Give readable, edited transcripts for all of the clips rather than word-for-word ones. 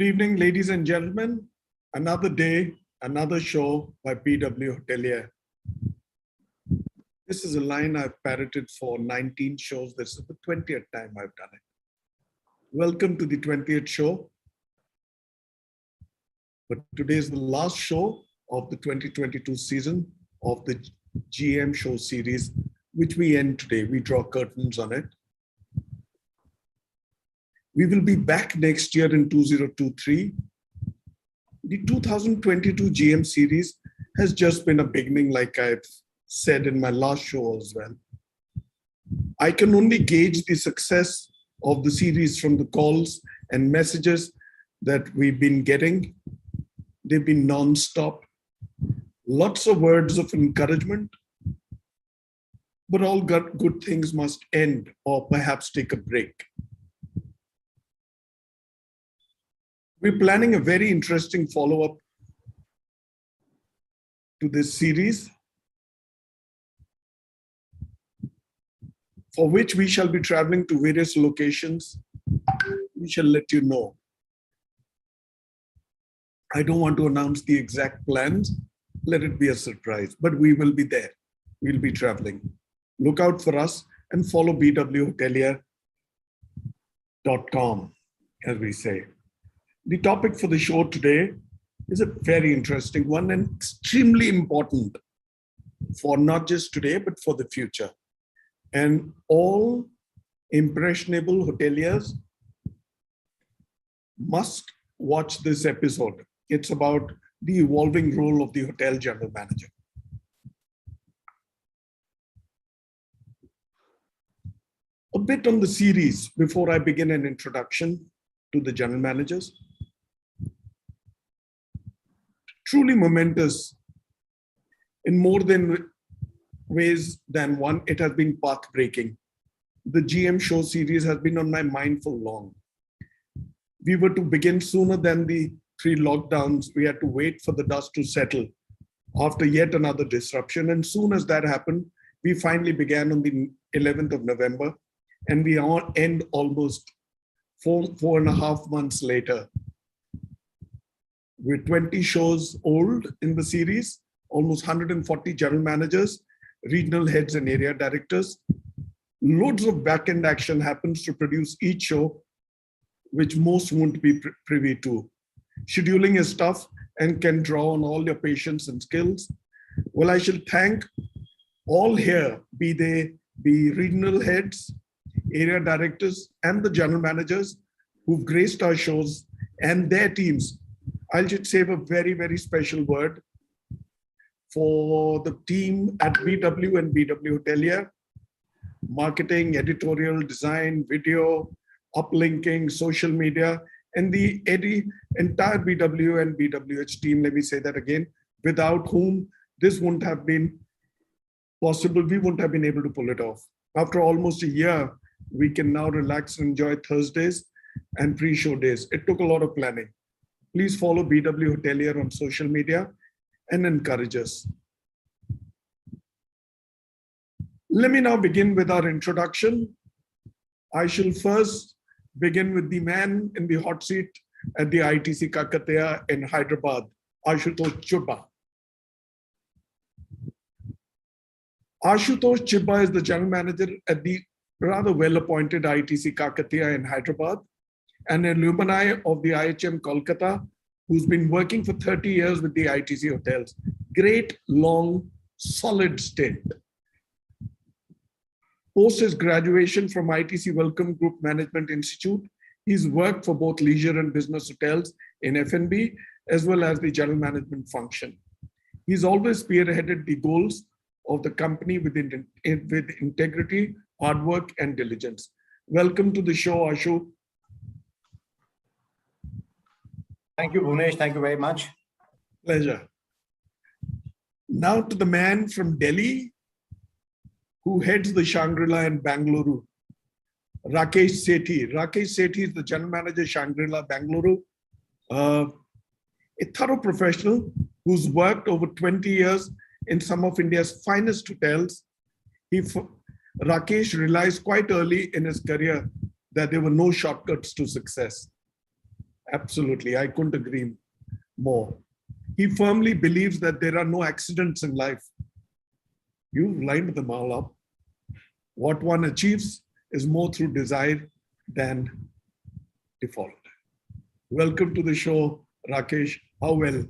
Good evening, ladies and gentlemen. Another day, another show by BW Hotelier. This is a line I've parroted for 19 shows. This is the 20th time I've done it. Welcome to the 20th show. But today is the last show of the 2022 season of the GM show series, which we end today. We draw curtains on it. We will be back next year in 2023. The 2022 GM series has just been a beginning, like I've said in my last show as well. I can only gauge the success of the series from the calls and messages that we've been getting. They've been non-stop. Lots of words of encouragement. But all good things must end or perhaps take a break. We're planning a very interesting follow-up to this series, for which we shall be traveling to various locations. We shall let you know. I don't want to announce the exact plans. Let it be a surprise, but we will be there. We'll be traveling. Look out for us and follow bwhotelier.com, as we say. The topic for the show today is a very interesting one and extremely important for not just today, but for the future. And all impressionable hoteliers must watch this episode. It's about the evolving role of the hotel general manager. A bit on the series before I begin an introduction to the general managers. Truly momentous in more than ways than one. It has been path-breaking. The GM show series has been on my mind for long. We were to begin sooner than the 3 lockdowns. We had to wait for the dust to settle after yet another disruption. And soon as that happened, we finally began on the 11th of November, and we end almost four and a half months later. We're 20 shows old in the series, almost 140 general managers, regional heads and area directors. Loads of back-end action happens to produce each show, which most won't be privy to. Scheduling is tough and can draw on all your patience and skills. Well, I shall thank all here, be they regional heads, area directors, and the general managers who've graced our shows and their teams. I should save a very, very special word for the team at BW and BW Hotelier, marketing, editorial, design, video, uplinking, social media, and the entire BW and BWH team. Let me say that again, without whom this wouldn't have been possible. We wouldn't have been able to pull it off. After almost a year, we can now relax and enjoy Thursdays and pre-show days. It took a lot of planning. Please follow BW Hotelier on social media and encourage us. Let me now begin with our introduction. I shall first begin with the man in the hot seat at the ITC Kakatiya in Hyderabad, Ashutosh Chibba. Ashutosh Chibba is the general manager at the rather well-appointed ITC Kakatiya in Hyderabad, an alumni of the IHM Kolkata, who's been working for 30 years with the ITC hotels. Great, long, solid stint. Post his graduation from ITC Welcome Group Management Institute, he's worked for both leisure and business hotels in F&B, as well as the general management function. He's always spearheaded the goals of the company with integrity, hard work, and diligence. Welcome to the show, Ashu. Thank you, Bhunesh. Thank you very much. Pleasure. Now to the man from Delhi who heads the Shangri-La in Bangalore, Rakesh Sethi. Rakesh Sethi is the general manager, Shangri-La, Bangalore. A thorough professional who's worked over 20 years in some of India's finest hotels. Rakesh realized quite early in his career that there were no shortcuts to success. Absolutely. I couldn't agree more. He firmly believes that there are no accidents in life. You've lined them all up. What one achieves is more through desire than default. Welcome to the show, Rakesh. How well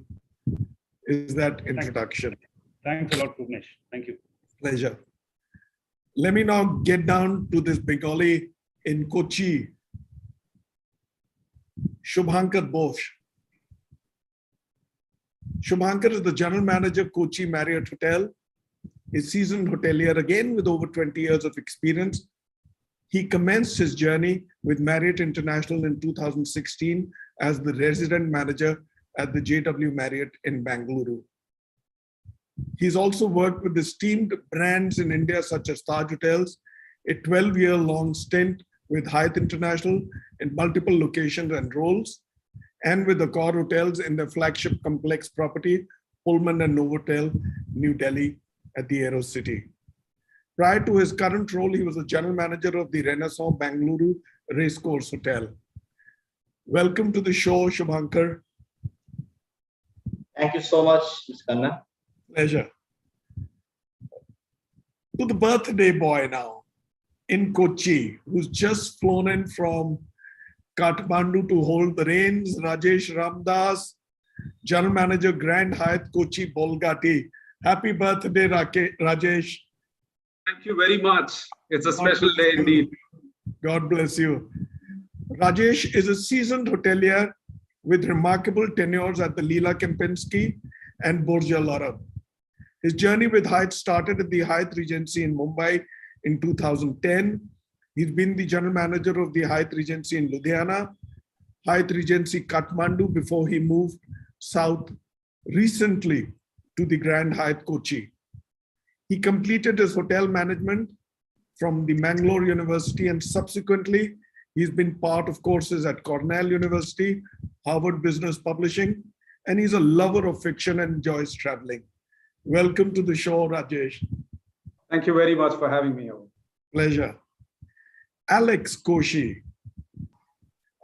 is that introduction? Thanks a lot, Bhuvnesh. Thank you. Pleasure. Let me now get down to this Bengali in Kochi. Shubhankar Bose. Shubhankar is the general manager, Kochi Marriott Hotel, a seasoned hotelier again with over 20 years of experience. He commenced his journey with Marriott International in 2016 as the resident manager at the JW Marriott in Bengaluru. He's also worked with esteemed brands in India such as Taj Hotels, a 12-year-long stint with Hyatt International in multiple locations and roles, and with the Accor Hotels in their flagship complex property, Pullman and Novotel, New Delhi at the Aero City. Prior to his current role, he was the general manager of the Renaissance Bengaluru Racecourse Hotel. Welcome to the show, Shubhankar. Thank you so much, Mr. Khanna. Pleasure. To the birthday boy now in Kochi, who's just flown in from Kathmandu to hold the reins, Rajesh Ramdas, General Manager, Grand Hyatt Kochi Bolgati. Happy birthday, Rajesh. Thank you very much. It's a special day indeed. God bless you. Rajesh is a seasoned hotelier with remarkable tenures at the Leela Kempinski and Burj Al Arab. His journey with Hyatt started at the Hyatt Regency in Mumbai in 2010. He's been the general manager of the Hyatt Regency in Ludhiana, Hyatt Regency Kathmandu before he moved south recently to the Grand Hyatt Kochi. He completed his hotel management from the Mangalore University, and subsequently he's been part of courses at Cornell University, Harvard Business Publishing, and he's a lover of fiction and enjoys traveling. Welcome to the show, Rajesh. Thank you very much for having me over. Pleasure. Alex Koshi.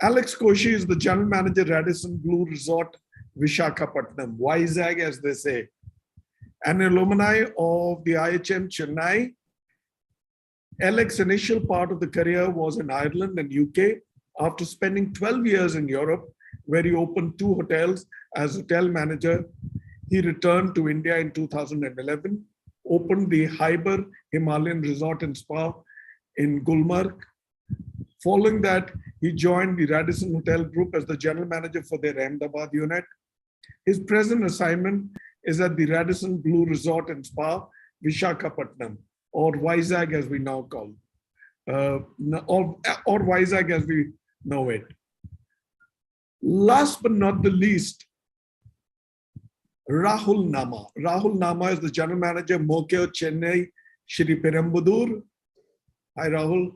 Alex Koshi is the general manager, Radisson Blue Resort, Visakhapatnam, Vizag as they say. An alumni of the IHM Chennai. Alex's initial part of the career was in Ireland and UK. After spending 12 years in Europe, where he opened 2 hotels as hotel manager, he returned to India in 2011, opened the Hyber Himalayan Resort and Spa in Gulmarg. Following that, he joined the Radisson Hotel Group as the general manager for their Ahmedabad unit. His present assignment is at the Radisson Blue Resort and Spa, Visakhapatnam, or Vizag as we now call, or Vizag as we know it. Last but not the least, Rahul Nama. Rahul Nama is the general manager, Mokyo Chennai, Shri Perumbudur. Hi, Rahul.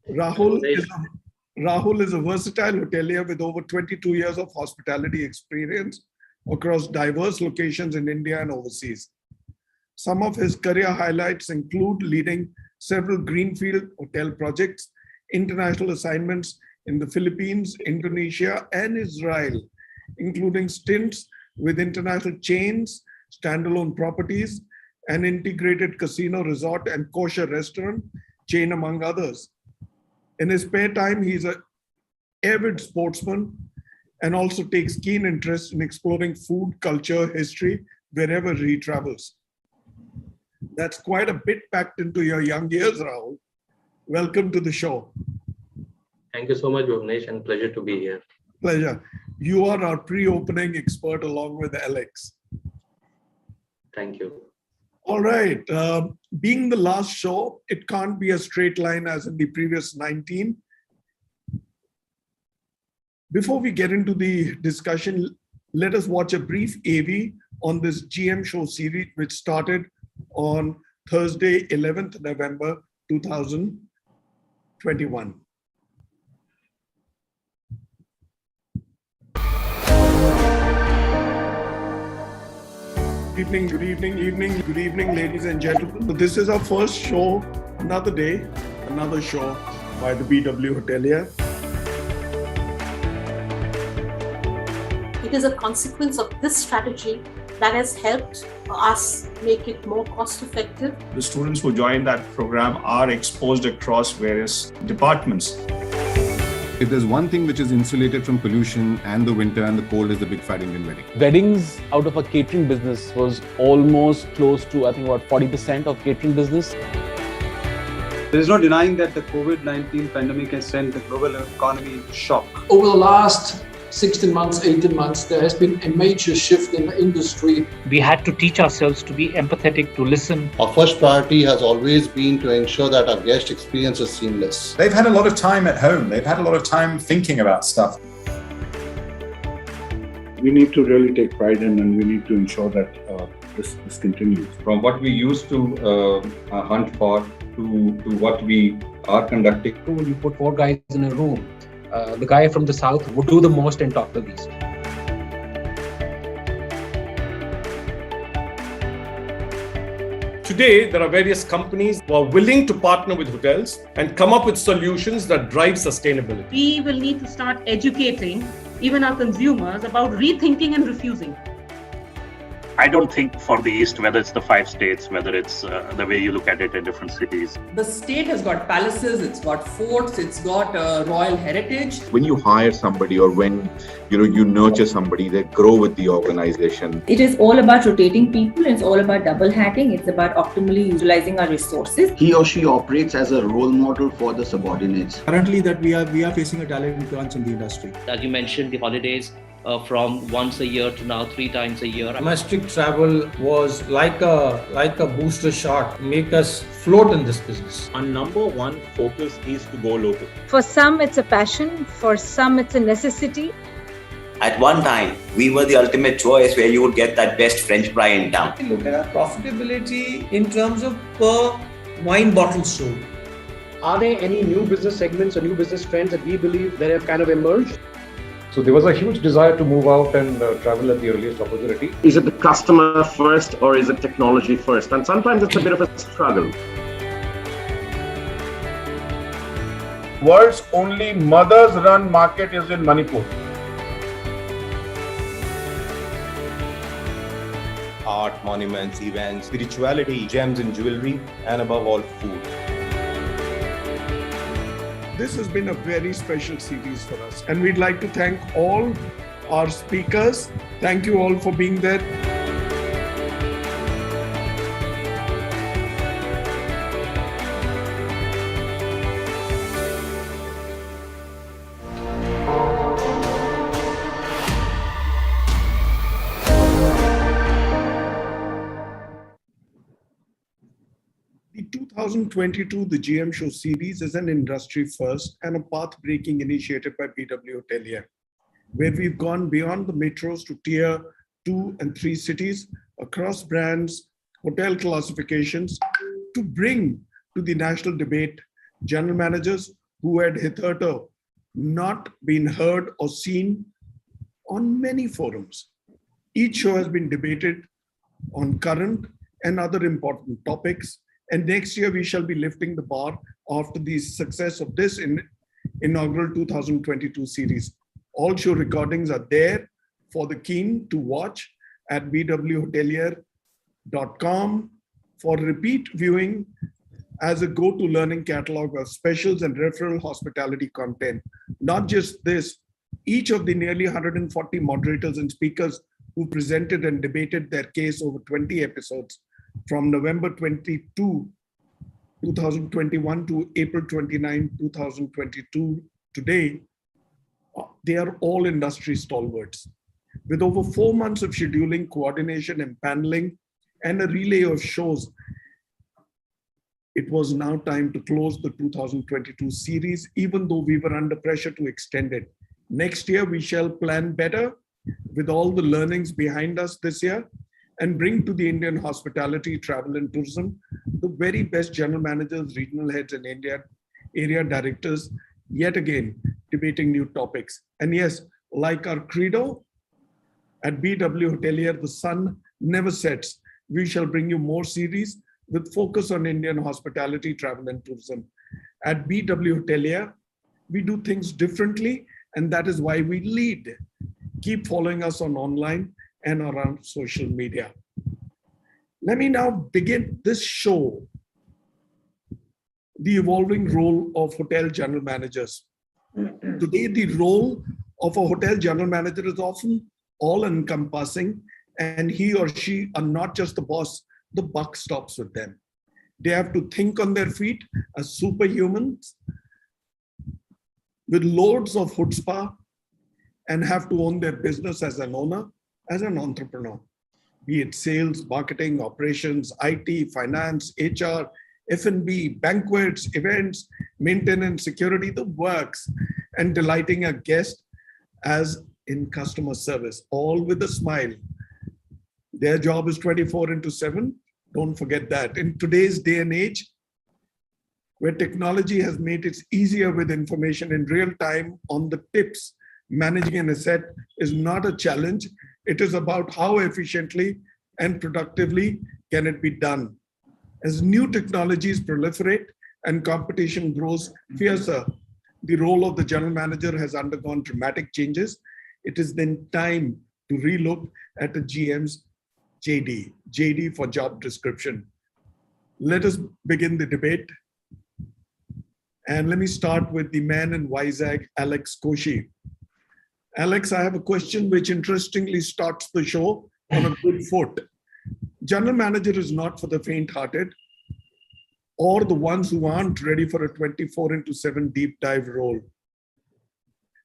Rahul is a versatile hotelier with over 22 years of hospitality experience across diverse locations in India and overseas. Some of his career highlights include leading several greenfield hotel projects, international assignments in the Philippines, Indonesia, and Israel, including stints with international chains, standalone properties, an integrated casino resort and kosher restaurant chain, among others. In his spare time, he's an avid sportsman and also takes keen interest in exploring food, culture, history, wherever he travels. That's quite a bit packed into your young years, Rahul. Welcome to the show. Thank you so much, Bhuvnesh, and pleasure to be here. Pleasure. You are our pre-opening expert along with Alex. Thank you. All right. Being the last show, it can't be a straight line as in the previous 19. Before we get into the discussion, let us watch a brief AV on this GM show series, which started on Thursday, 11th November 2021. Good evening, ladies and gentlemen. So this is our first show, another day, another show by the BW Hotelier. It is a consequence of this strategy that has helped us make it more cost effective. The students who join that program are exposed across various departments. If there's one thing which is insulated from pollution and the winter and the cold, is the big fat Indian wedding. Weddings out of a catering business was almost close to, I think, about 40% of catering business. There is no denying that the COVID-19 pandemic has sent the global economy into shock. Over the last 16 months, 18 months, there has been a major shift in the industry. We had to teach ourselves to be empathetic, to listen. Our first priority has always been to ensure that our guest experience is seamless. They've had a lot of time at home. They've had a lot of time thinking about stuff. We need to really take pride in, and we need to ensure that this continues. From what we used to hunt for to what we are conducting. You put 4 guys in a room. The guy from the south would do the most and talk the least. Today, there are various companies who are willing to partner with hotels and come up with solutions that drive sustainability. We will need to start educating even our consumers about rethinking and refusing. I don't think for the East, whether it's the 5 states, whether it's the way you look at it in different cities. The state has got palaces, it's got forts, it's got royal heritage. When you hire somebody or when you nurture somebody, they grow with the organization. It is all about rotating people. It's all about double hatting. It's about optimally utilizing our resources. He or she operates as a role model for the subordinates. Currently, that we are facing a talent crunch in the industry. As you mentioned, the holidays. From once a year to now 3 times a year. Domestic travel was like a booster shot, make us float in this business. Our number one focus is to go local. For some, it's a passion. For some, it's a necessity. At one time, we were the ultimate choice where you would get that best French fry in town. Look at our profitability in terms of per wine bottle sold. Are there any new business segments or new business trends that we believe that have kind of emerged? So there was a huge desire to move out and travel at the earliest opportunity. Is it the customer first or is it technology first? And sometimes it's a bit of a struggle. World's only mothers-run market is in Manipur. Art, monuments, events, spirituality, gems and jewelry, and above all, food. This has been a very special series for us, and we'd like to thank all our speakers. Thank you all for being there. The 2022 The GM Show series is an industry first and a path-breaking initiative by BW Hotelier, where we've gone beyond the metros to tier 2 and 3 cities across brands, hotel classifications, to bring to the national debate general managers who had hitherto not been heard or seen on many forums. Each show has been debated on current and other important topics. And next year, we shall be lifting the bar after the success of this inaugural 2022 series. All show recordings are there for the keen to watch at bwhotelier.com for repeat viewing as a go-to learning catalog of specials and referral hospitality content. Not just this, each of the nearly 140 moderators and speakers who presented and debated their case over 20 episodes from November 22, 2021 to April 29, 2022 today, they are all industry stalwarts. With over 4 months of scheduling, coordination, and paneling, and a relay of shows, it was now time to close the 2022 series, even though we were under pressure to extend it. Next year, we shall plan better with all the learnings behind us this year, and bring to the Indian hospitality, travel and tourism the very best general managers, regional heads and area directors, yet again, debating new topics. And yes, like our credo, at BW Hotelier, the sun never sets. We shall bring you more series with focus on Indian hospitality, travel and tourism. At BW Hotelier, we do things differently, and that is why we lead Keep following us on online and around social media. Let me now begin this show, the evolving role of hotel general managers. Today, the role of a hotel general manager is often all-encompassing, and he or she are not just the boss, the buck stops with them. They have to think on their feet as superhumans with loads of chutzpah and have to own their business as an owner, as an entrepreneur, be it sales, marketing, operations, IT, finance, HR, F&B, banquets, events, maintenance, security, the works, and delighting a guest as in customer service, all with a smile. Their job is 24/7. Don't forget that. In today's day and age, where technology has made it easier with information in real time on the tips, managing an asset is not a challenge. It is about how efficiently and productively can it be done. As new technologies proliferate and competition grows fiercer, the role of the general manager has undergone dramatic changes. It is then time to relook at the GM's JD for job description. Let us begin the debate. And let me start with the man in Vizag, Alex Koshi. Alex, I have a question which interestingly starts the show on a good foot. General manager is not for the faint-hearted or the ones who aren't ready for a 24/7 deep dive role,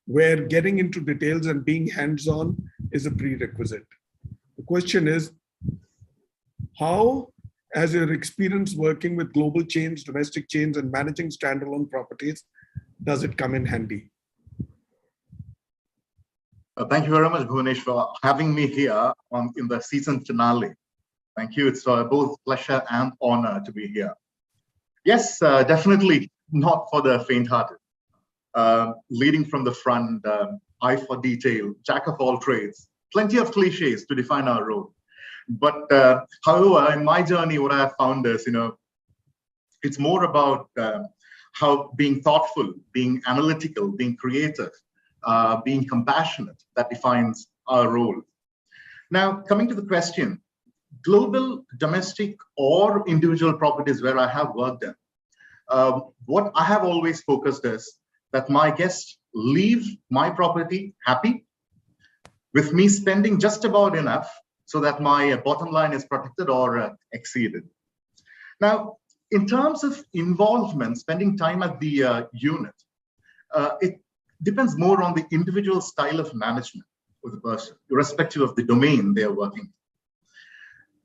where getting into details and being hands-on is a prerequisite. The question is, how, as your experience working with global chains, domestic chains, and managing standalone properties, does it come in handy? Thank you very much, Bhuvanesh, for having me here in the season finale. Thank you. It's both pleasure and honor to be here. Yes, definitely not for the faint-hearted. Leading from the front, eye for detail, jack of all trades, plenty of cliches to define our role. But however, in my journey, what I have found is, it's more about how being thoughtful, being analytical, being creative, being compassionate that defines our role. Now, coming to the question, global, domestic, or individual properties where I have worked in, what I have always focused is that my guests leave my property happy, with me spending just about enough so that my bottom line is protected or exceeded. Now, in terms of involvement, spending time at the unit, it depends more on the individual style of management of the person, irrespective of the domain they are working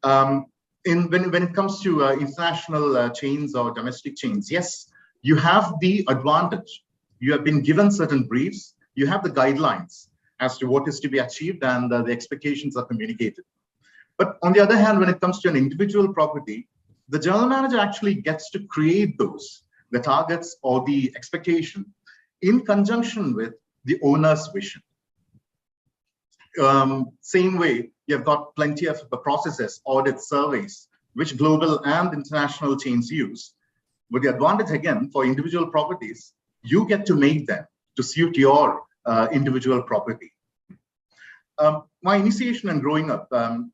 in. When it comes to international chains or domestic chains, yes, you have the advantage. You have been given certain briefs. You have the guidelines as to what is to be achieved, and the expectations are communicated. But on the other hand, when it comes to an individual property, the general manager actually gets to create those, the targets or the expectation, in conjunction with the owner's vision. Same way, you've got plenty of processes, audits, surveys, which global and international chains use. With the advantage, again, for individual properties, you get to make them to suit your individual property. My initiation and growing up,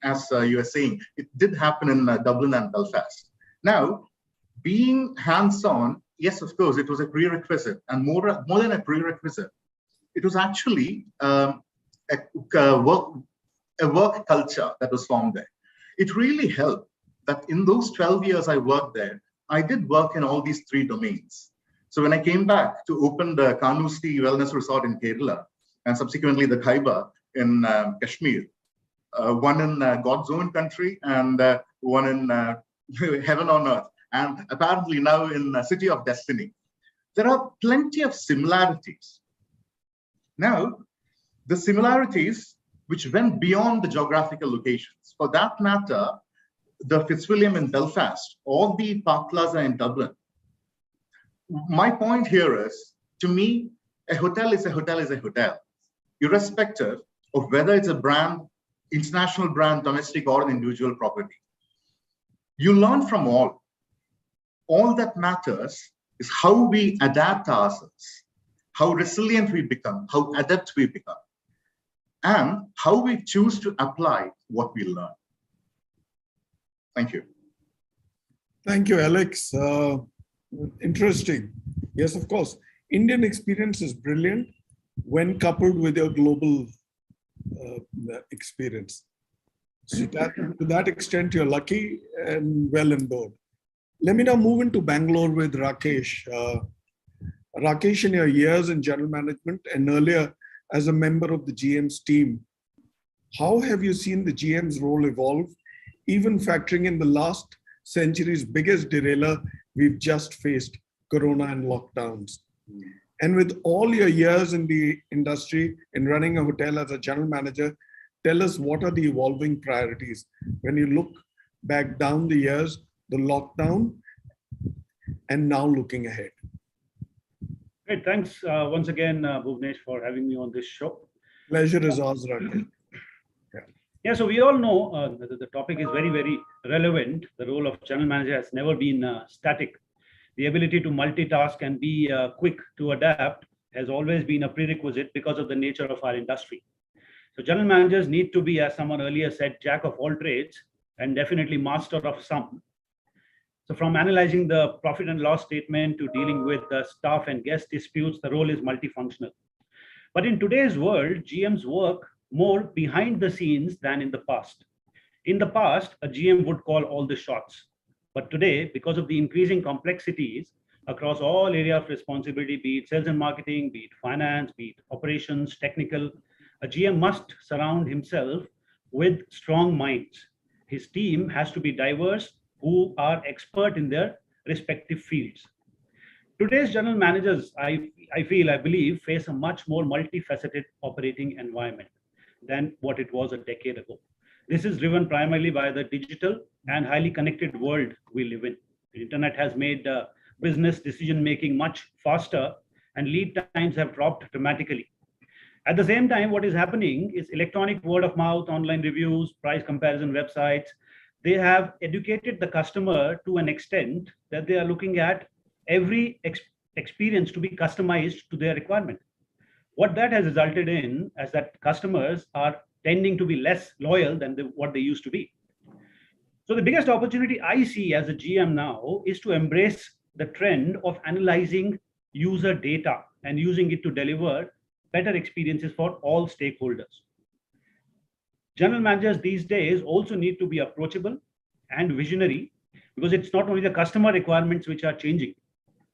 as you were saying, it did happen in Dublin and Belfast. Now, being hands-on, yes, of course, it was a prerequisite, and more than a prerequisite, it was actually a work culture that was formed there. It really helped that in those 12 years I worked there, I did work in all these three domains. So when I came back to open the Kanusti Wellness Resort in Kerala, and subsequently the Khyber in Kashmir, one in God's own country and one in heaven on earth, and apparently now in the City of Destiny, there are plenty of similarities. Now, the similarities which went beyond the geographical locations. For that matter, the Fitzwilliam in Belfast or the Park Plaza in Dublin. My point here is, to me, a hotel is a hotel is a hotel, irrespective of whether it's a brand, international brand, domestic, or an individual property. You learn from all. All that matters is how we adapt ourselves, how resilient we become, how adept we become. and how we choose to apply what we learn. Thank you. Thank you, Alex. Interesting. Yes, of course. Indian experience is brilliant when coupled with your global experience. So to that extent, you're lucky and well endowed. Let me now move into Bangalore with Rakesh. Rakesh, in your years in general management and earlier as a member of the GM's team, how have you seen the GM's role evolve, even factoring in the last century's biggest derailer we've just faced, Corona and lockdowns? And with all your years in the industry in running a hotel as a general manager, tell us what are the evolving priorities when you look back down the years, the lockdown, and now looking ahead. Great, thanks once again, Bhuvnesh, for having me on this show. Pleasure is ours, Rakesh. Yeah, so we all know the topic is very, very relevant. The role of general manager has never been static. The ability to multitask and be quick to adapt has always been a prerequisite because of the nature of our industry. So general managers need to be, as someone earlier said, jack of all trades and definitely master of some. So from analyzing the profit and loss statement to dealing with staff and guest disputes, the role is multifunctional. But in today's world, GMs work more behind the scenes than in the past. In the past, a GM would call all the shots. But today, because of the increasing complexities across all areas of responsibility, be it sales and marketing, be it finance, be it operations, technical, a GM must surround himself with strong minds. His team has to be diverse, who are expert in their respective fields. Today's general managers, I believe, face a much more multifaceted operating environment than what it was a decade ago. This is driven primarily by the digital and highly connected world we live in. The internet has made business decision-making much faster and lead times have dropped dramatically. At the same time, what is happening is electronic word of mouth, online reviews, price comparison websites. They have educated the customer to an extent that they are looking at every experience to be customized to their requirement. What that has resulted in is that customers are tending to be less loyal than what they used to be. So the biggest opportunity I see as a GM now is to embrace the trend of analyzing user data and using it to deliver better experiences for all stakeholders. General managers these days also need to be approachable and visionary, because it's not only the customer requirements which are changing,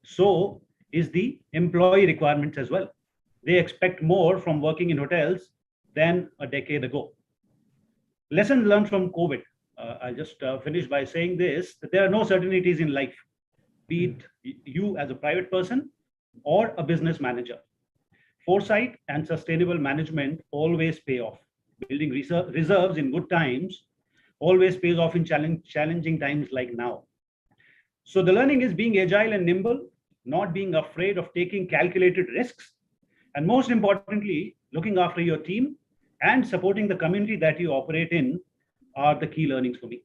so is the employee requirements as well. They expect more from working in hotels than a decade ago. Lessons learned from COVID. I'll just finish by saying this, that there are no certainties in life, be it you as a private person or a business manager. Foresight and sustainable management always pay off. Building reserves in good times always pays off in challenging times like now. So the learning is being agile and nimble, not being afraid of taking calculated risks, and most importantly, looking after your team and supporting the community that you operate in are the key learnings for me.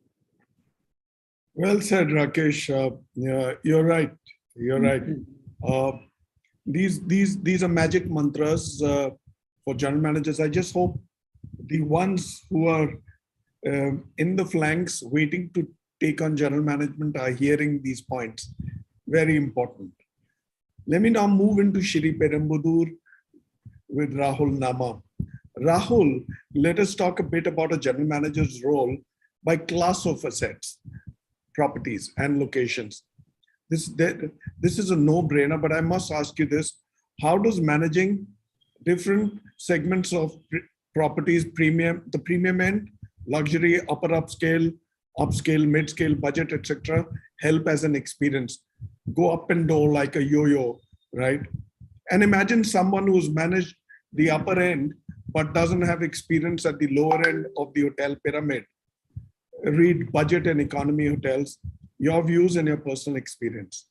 Well said, Rakesh. You're right. You're right. These are magic mantras for general managers. I just hope the ones who are in the flanks waiting to take on general management are hearing these points. Very important. Let me now move into Shri Perumbudur with Rahul Nama. Rahul, let us talk a bit about a general manager's role by class of assets, properties, and locations. This is a no-brainer, but I must ask you this. How does managing different segments of properties, the premium end, luxury, upper upscale, mid-scale, budget, etc., help as an experience? Go up and down like a yo-yo, right? And imagine someone who's managed the upper end, but doesn't have experience at the lower end of the hotel pyramid. Read budget and economy hotels. Your views and your personal experience.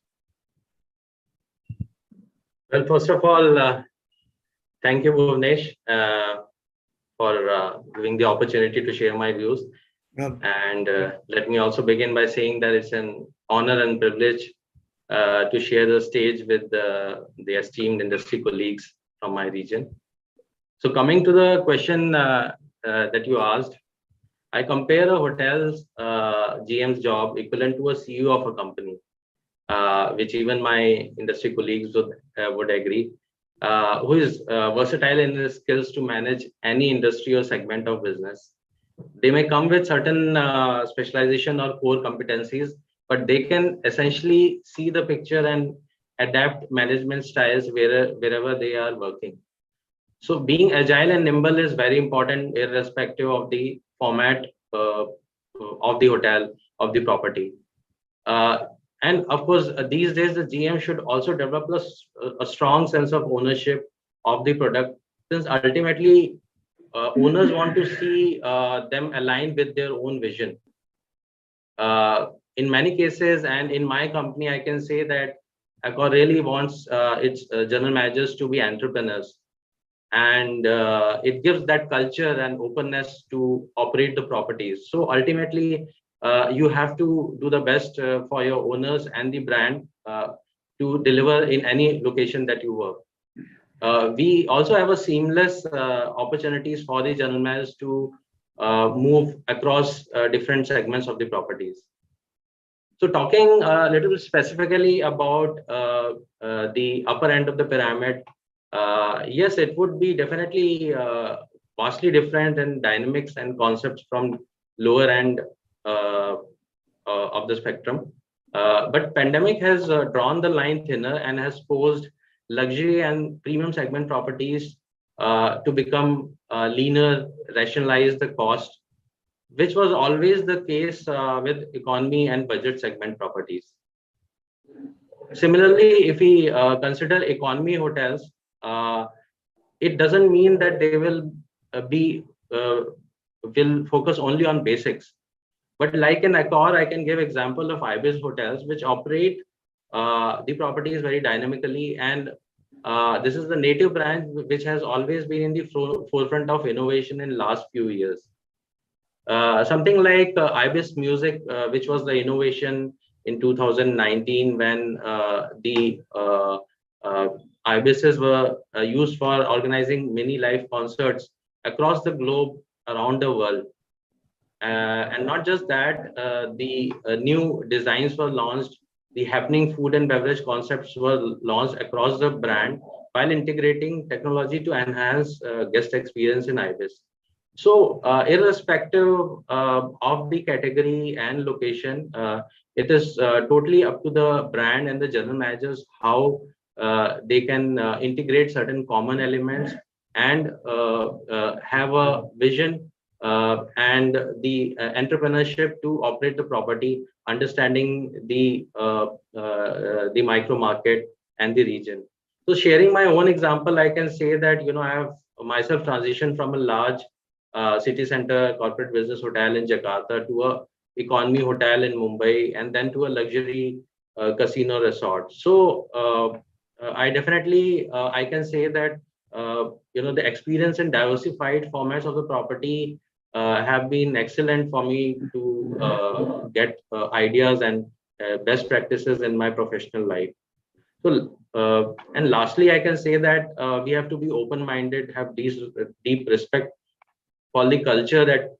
Well, first of all, thank you, Bhuvnesh, for giving the opportunity to share my views. And let me also begin by saying that it's an honor and privilege to share the stage with the esteemed industry colleagues from my region. So coming to the question that you asked, I compare a hotel's GM's job equivalent to a CEO of a company, which even my industry colleagues would agree, who is versatile in his skills to manage any industry or segment of business. They may come with certain specialization or core competencies, but they can essentially see the picture and adapt management styles wherever they are working. So being agile and nimble is very important, irrespective of the format of the hotel, of the property. And of course, these days, the GM should also develop a strong sense of ownership of the product, since ultimately owners want to see them aligned with their own vision. In many cases, and in my company, I can say that Accor really wants its general managers to be entrepreneurs. And it gives that culture and openness to operate the properties. So ultimately, you have to do the best for your owners and the brand to deliver in any location that you work. We also have a seamless opportunities for the general managers to move across different segments of the properties. So talking a little specifically about the upper end of the pyramid, yes, it would be definitely vastly different in dynamics and concepts from lower end of the spectrum. But pandemic has drawn the line thinner and has posed luxury and premium segment properties to become leaner, rationalize the cost, which was always the case with economy and budget segment properties. Similarly, if we consider economy hotels, it doesn't mean that they will focus only on basics. But like in Accor, I can give example of Ibis hotels, which operate the properties very dynamically, and this is the native brand which has always been in the forefront of innovation in last few years. Something like Ibis Music, which was the innovation in 2019 when the Ibises were used for organizing mini live concerts across the globe around the world. And not just that, the new designs were launched, the happening food and beverage concepts were launched across the brand while integrating technology to enhance guest experience in Ibis. So irrespective of the category and location, it is totally up to the brand and the general managers how they can integrate certain common elements and have a vision and the entrepreneurship to operate the property, understanding the micro market and the region. So sharing my own example, I can say that I have myself transitioned from a large city center corporate business hotel in Jakarta to a economy hotel in Mumbai, and then to a luxury casino resort. So I definitely I can say that the experience in diversified formats of the property have been excellent for me to get ideas and best practices in my professional life. So and lastly, I can say that we have to be open-minded, have deep respect for the culture that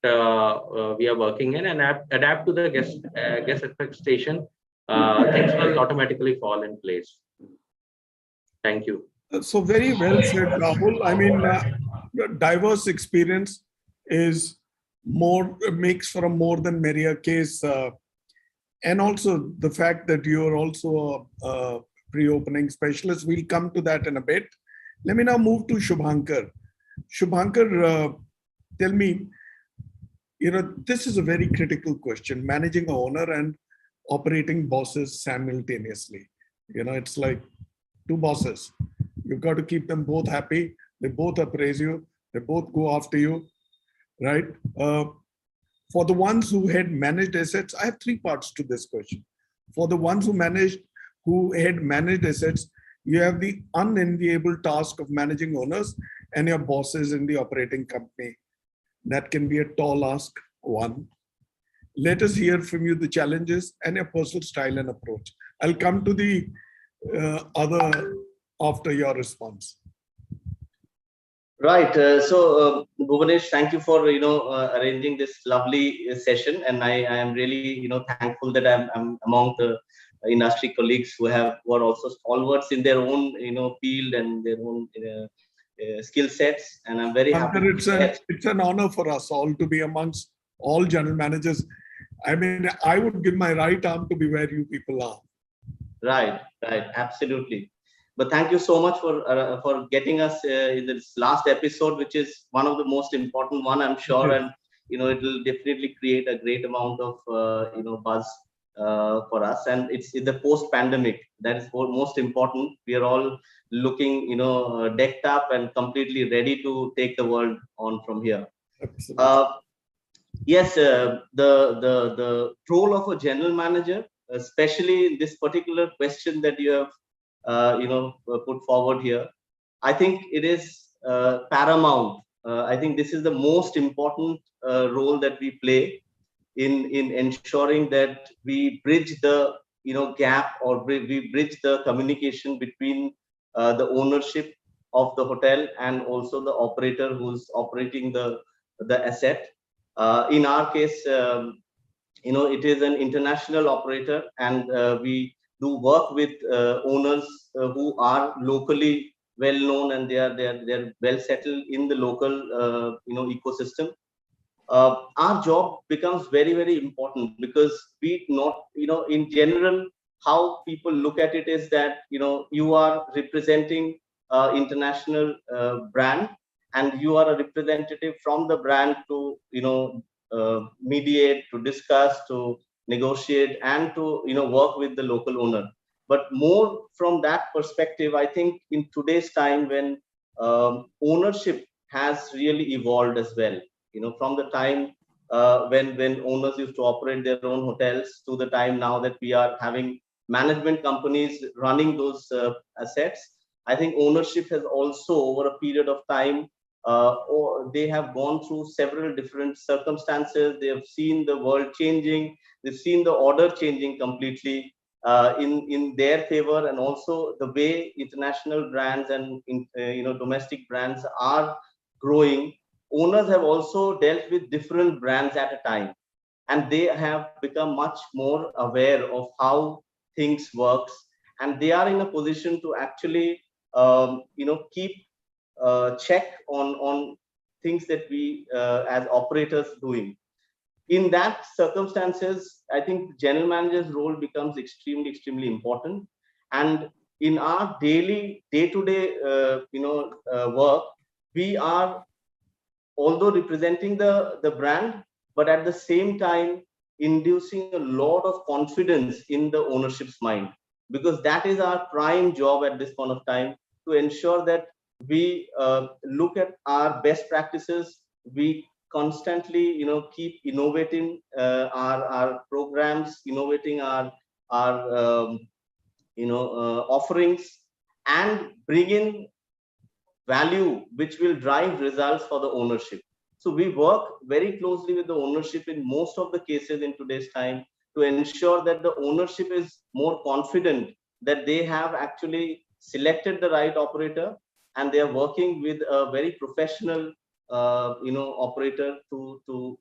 we are working in, and adapt to the guest expectation. Things will automatically fall in place. Thank you. So very well said, Rahul. I mean, diverse experience makes for a more than merrier case, and also the fact that you're also a pre-opening specialist. We'll come to that in a bit. Let me now move to Shubhankar. Shubhankar, tell me, this is a very critical question, managing an owner and operating bosses simultaneously. It's like two bosses. You've got to keep them both happy. They both appraise you. They both go after you, right? For the ones who had managed assets, I have three parts to this question. For the ones who had managed assets, you have the unenviable task of managing owners and your bosses in the operating company. That can be a tall ask, one. Let us hear from you the challenges and your personal style and approach. I'll come to the other after your response. Right. Bhuvanesh, thank you for arranging this lovely session, and I am really thankful that I'm among the industry colleagues who are also stalwarts in their own field and their own skill sets, and I'm very happy. It's an honor for us all to be amongst all general managers. I mean, I would give my right arm to be where you people are. Right, absolutely. But thank you so much for getting us in this last episode, which is one of the most important one, I'm sure, and it will definitely create a great amount of buzz for us. And it's in the post-pandemic that is most important. We are all looking decked up and completely ready to take the world on from here. Yes, the role of a general manager, especially in this particular question that you have put forward here, I think it is paramount. I think this is the most important role that we play in ensuring that we bridge the gap, or we bridge the communication between the ownership of the hotel and also the operator who's operating the asset. In our case, it is an international operator, and we do work with owners who are locally well known, and they're well settled in the local ecosystem. Our job becomes very, very important, because we not in general, how people look at it is that you are representing international brand, and you are a representative from the brand to mediate, to discuss, to negotiate, and to work with the local owner. But more from that perspective, I think in today's time, when ownership has really evolved as well, from the time when owners used to operate their own hotels, to the time now that we are having management companies running those assets. I think ownership has also, over a period of time, or they have gone through several different circumstances. They have seen the world changing. They've seen the order changing completely in their favor, and also the way international brands and domestic brands are growing. Owners have also dealt with different brands at a time, and they have become much more aware of how things works, and they are in a position to actually keep check on things that we as operators doing. In that circumstances, I think general manager's role becomes extremely important. And in our daily day-to-day work, we are, although representing the brand, but at the same time inducing a lot of confidence in the ownership's mind, because that is our prime job at this point of time, to ensure that we look at our best practices. We constantly keep innovating our programs, innovating our offerings, and bring in value which will drive results for the ownership. So we work very closely with the ownership in most of the cases in today's time, to ensure that the ownership is more confident that they have actually selected the right operator, and they are working with a very professional operator to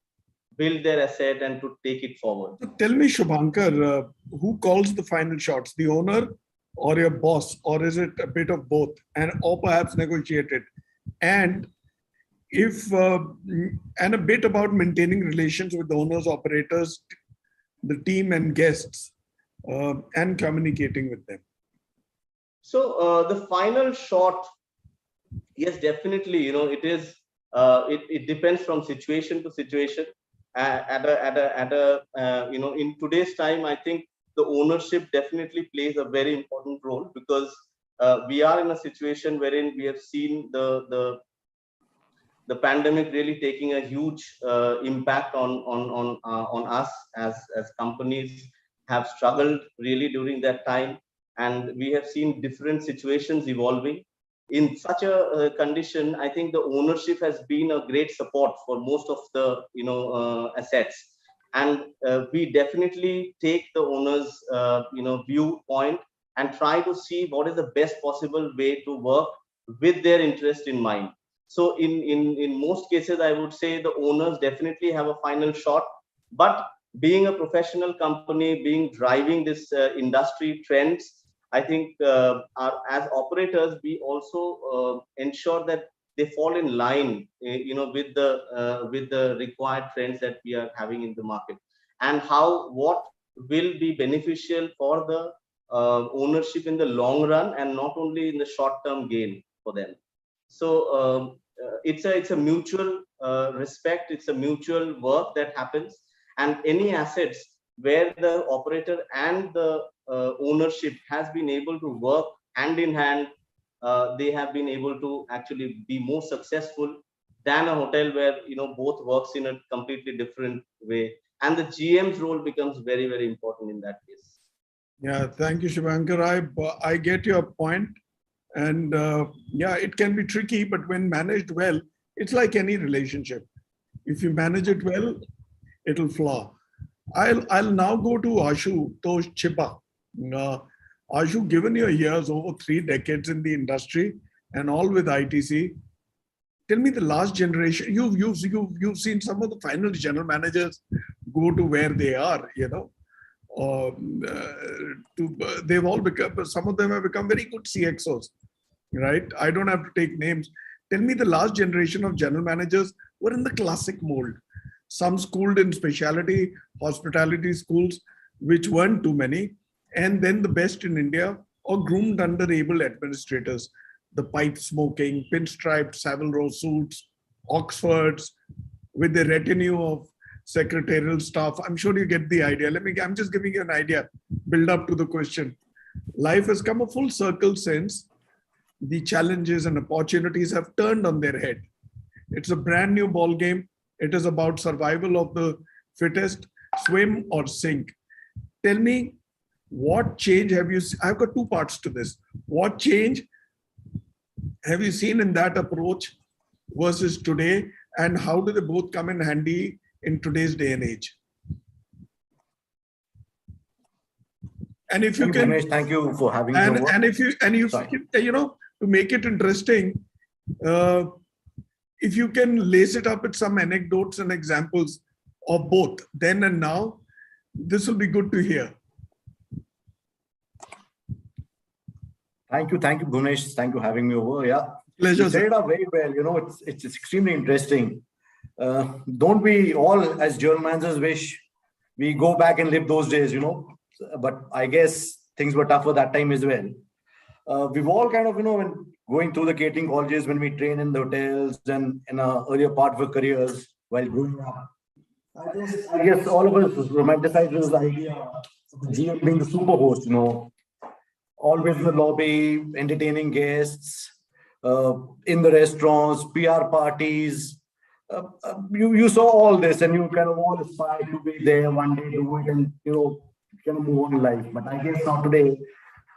build their asset and to take it forward. So tell me, Shubhankar, who calls the final shots, the owner or your boss, or is it a bit of both, or perhaps negotiated? And if and a bit about maintaining relations with the owners, operators, the team, and guests, and communicating with them. So the final shot, yes, definitely. It is. It depends from situation to situation. In today's time, I think the ownership definitely plays a very important role, because we are in a situation wherein we have seen the pandemic really taking a huge impact on us as companies have struggled really during that time, and we have seen different situations evolving. In such a condition, I think the ownership has been a great support for most of the assets, and we definitely take the owner's viewpoint and try to see what is the best possible way to work with their interest in mind. So in most cases, I would say the owners definitely have a final shot, but being a professional company, driving this industry trends, I think as operators, we also ensure that they fall in line, with the required trends that we are having in the market, and what will be beneficial for the ownership in the long run, and not only in the short-term gain for them. So it's a mutual respect. It's a mutual work that happens, and any assets where the operator and the ownership has been able to work hand in hand, they have been able to actually be more successful than a hotel where both works in a completely different way, and the GM's role becomes very, very important in that case. Yeah, thank you, Shivankar. I get your point. And yeah, it can be tricky, but when managed well, it's like any relationship. If you manage it well, it'll flow. I'll now go to Ashutosh Chipa. Ashu, given your years, over 3 decades in the industry and all with ITC, tell me the last generation. You've seen some of the final general managers go to where they are. They've all become. Some of them have become very good CXOs. Right? I don't have to take names. Tell me the last generation of general managers were in the classic mold. Some schooled in specialty, hospitality schools, which weren't too many. And then the best in India, or groomed under able administrators. The pipe smoking, pinstriped Savile Row suits, Oxfords, with the retinue of secretarial staff. I'm sure you get the idea. I'm just giving you an idea, build up to the question. Life has come a full circle since the challenges and opportunities have turned on their head. It's a brand new ball game. It is about survival of the fittest, swim or sink. Tell me, what change have you seen? I've got 2 parts to this. What change have you seen in that approach versus today, and how do they both come in handy in today's day and age? And if you can, Ganesh, thank you for having me. And if you to make it interesting, if you can lace it up with some anecdotes and examples of both then and now, this will be good to hear. Thank you, Ganesh. Thank you for having me over. Yeah, pleasure. You set it up very well. It's extremely interesting. Don't we all, as general managers, wish we go back and live those days? But I guess things were tougher that time as well. We've all kind of, when going through the catering colleges, when we train in the hotels and in our earlier part of our careers while growing up, I guess all of us romanticize this idea of the GM being the super host, always in the lobby, entertaining guests, in the restaurants, PR parties. You saw all this and you kind of all aspire to be there one day, do it, and kind of move on in life. But I guess now today,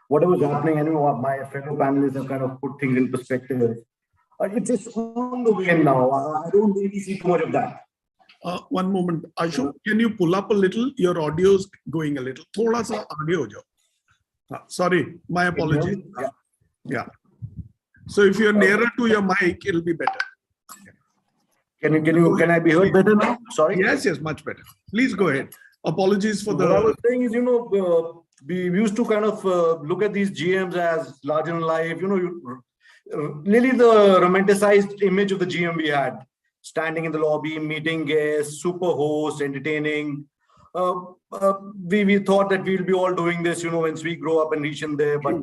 whatever's happening, and my fellow panelists have kind of put things in perspective. It's just on the way now. I don't really see too much of that. One moment, Ashu, can you pull up a little? Your audio's going a little. Thoda sa aage ho jao. Sorry, my apologies. Yeah. So if you're nearer to your mic, it'll be better. Can I be heard better now? Sorry. Yes, much better. Please go ahead. Apologies for the. What I was saying is, we used to kind of look at these GMs as larger than life. Really the romanticized image of the GM we had, standing in the lobby, meeting guests, super host, entertaining. We thought that we'll be all doing this, once we grow up and reach in there. But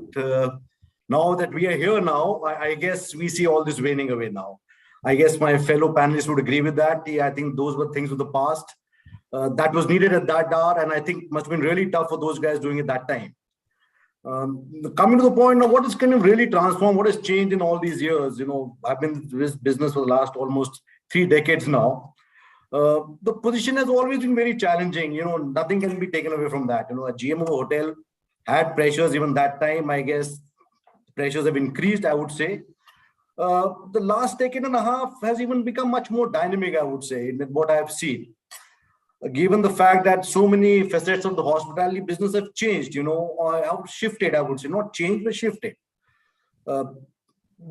now that we are here now, I guess we see all this waning away now. I guess my fellow panelists would agree with that. I think those were things of the past. That was needed at that hour, and I think must have been really tough for those guys doing it that time. Coming to the point of what has kind of really transformed, what has changed in all these years. I've been in this business for the last almost 3 decades now. The position has always been very challenging. Nothing can be taken away from that. A GM of a hotel had pressures even that time. I guess pressures have increased, I would say. The last decade and a half has even become much more dynamic, I would say, in what I have seen. Given the fact that so many facets of the hospitality business have changed, or have shifted, I would say, not changed, but shifted.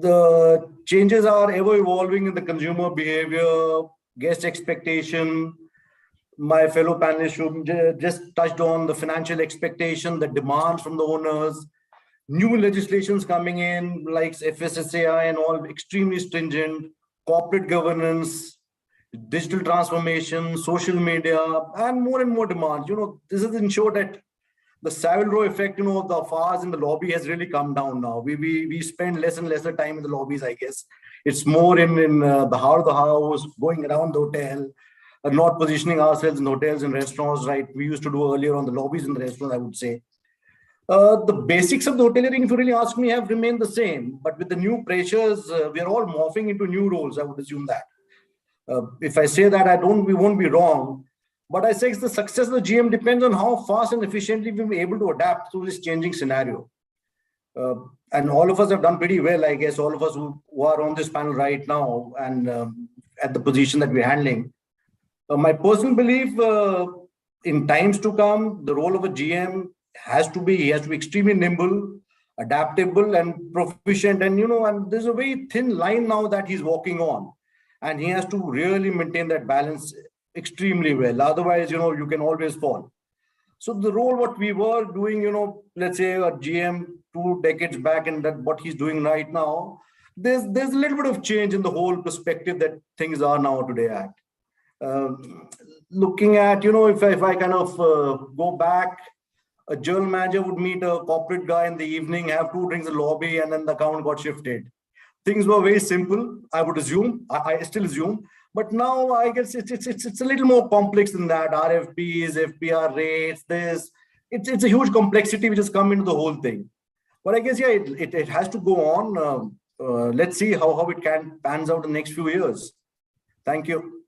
The changes are ever evolving in the consumer behavior, guest expectation. My fellow panelists just touched on the financial expectation, the demands from the owners, new legislations coming in like FSSAI and all, extremely stringent, corporate governance, digital transformation, social media, and more demands. This is ensure that the Savile Row effect, the fars in the lobby has really come down now. We spend less and lesser time in the lobbies, I guess. It's more in the heart of the house, going around the hotel, not positioning ourselves in hotels and restaurants, right? We used to do earlier on the lobbies in the restaurants, I would say. The basics of the hoteliering, if you really ask me, have remained the same. But with the new pressures, we are all morphing into new roles, I would assume that. If I say that, we won't be wrong. But I say the success of the GM depends on how fast and efficiently we'll be able to adapt to this changing scenario. And all of us have done pretty well, I guess, all of us who are on this panel right now and at the position that we're handling. My personal belief, in times to come, the role of a GM he has to be extremely nimble, adaptable, and proficient. And there's a very thin line now that he's walking on. And he has to really maintain that balance extremely well. Otherwise, you can always fall. So the role what we were doing, let's say a GM 2 decades back and that what he's doing right now, there's a little bit of change in the whole perspective that things are now today at. Looking at, if I kind of go back, a general manager would meet a corporate guy in the evening, have 2 drinks in the lobby, and then the account got shifted. Things were very simple, I would assume. I still assume. But now I guess it's a little more complex than that. RFPs, FPR rates, it's a huge complexity which has come into the whole thing. But I guess, yeah, it has to go on. Let's see how it pans out in the next few years. Thank you.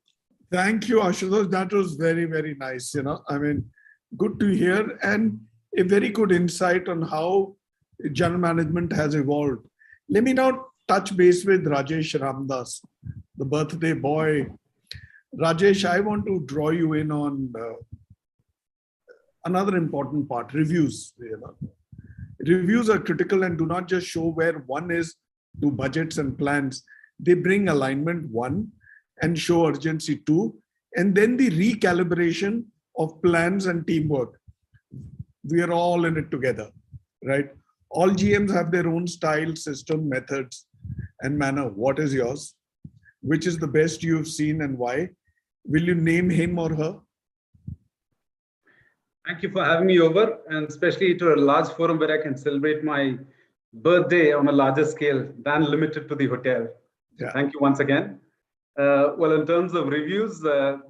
Thank you, Ashutosh. That was very, very nice. I mean, good to hear and a very good insight on how general management has evolved. Let me now touch base with Rajesh Ramdas, the birthday boy. Rajesh, I want to draw you in on another important part, reviews. Reviews are critical and do not just show where one is to budgets and plans. They bring alignment, one, and show urgency, two, and then the recalibration of plans and teamwork. We are all in it together, right? All GMs have their own style, system, methods, and manner. What is yours? Which is the best you've seen and why? Will you name him or her? Thank you for having me over, and especially to a large forum where I can celebrate my birthday on a larger scale than limited to the hotel. Yeah. Thank you once again. Well, in terms of reviews,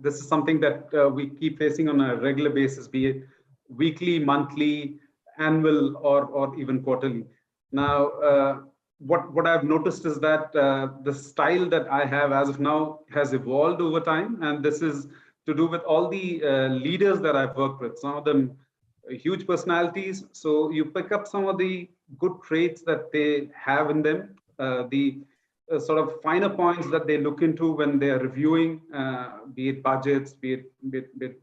this is something that we keep facing on a regular basis, be it weekly, monthly, annual, or even quarterly. Now, what I've noticed is that the style that I have as of now has evolved over time, and this is to do with all the leaders that I've worked with. Some of them huge personalities, so you pick up some of the good traits that they have in them, the sort of finer points that they look into when they are reviewing, be it budgets, be it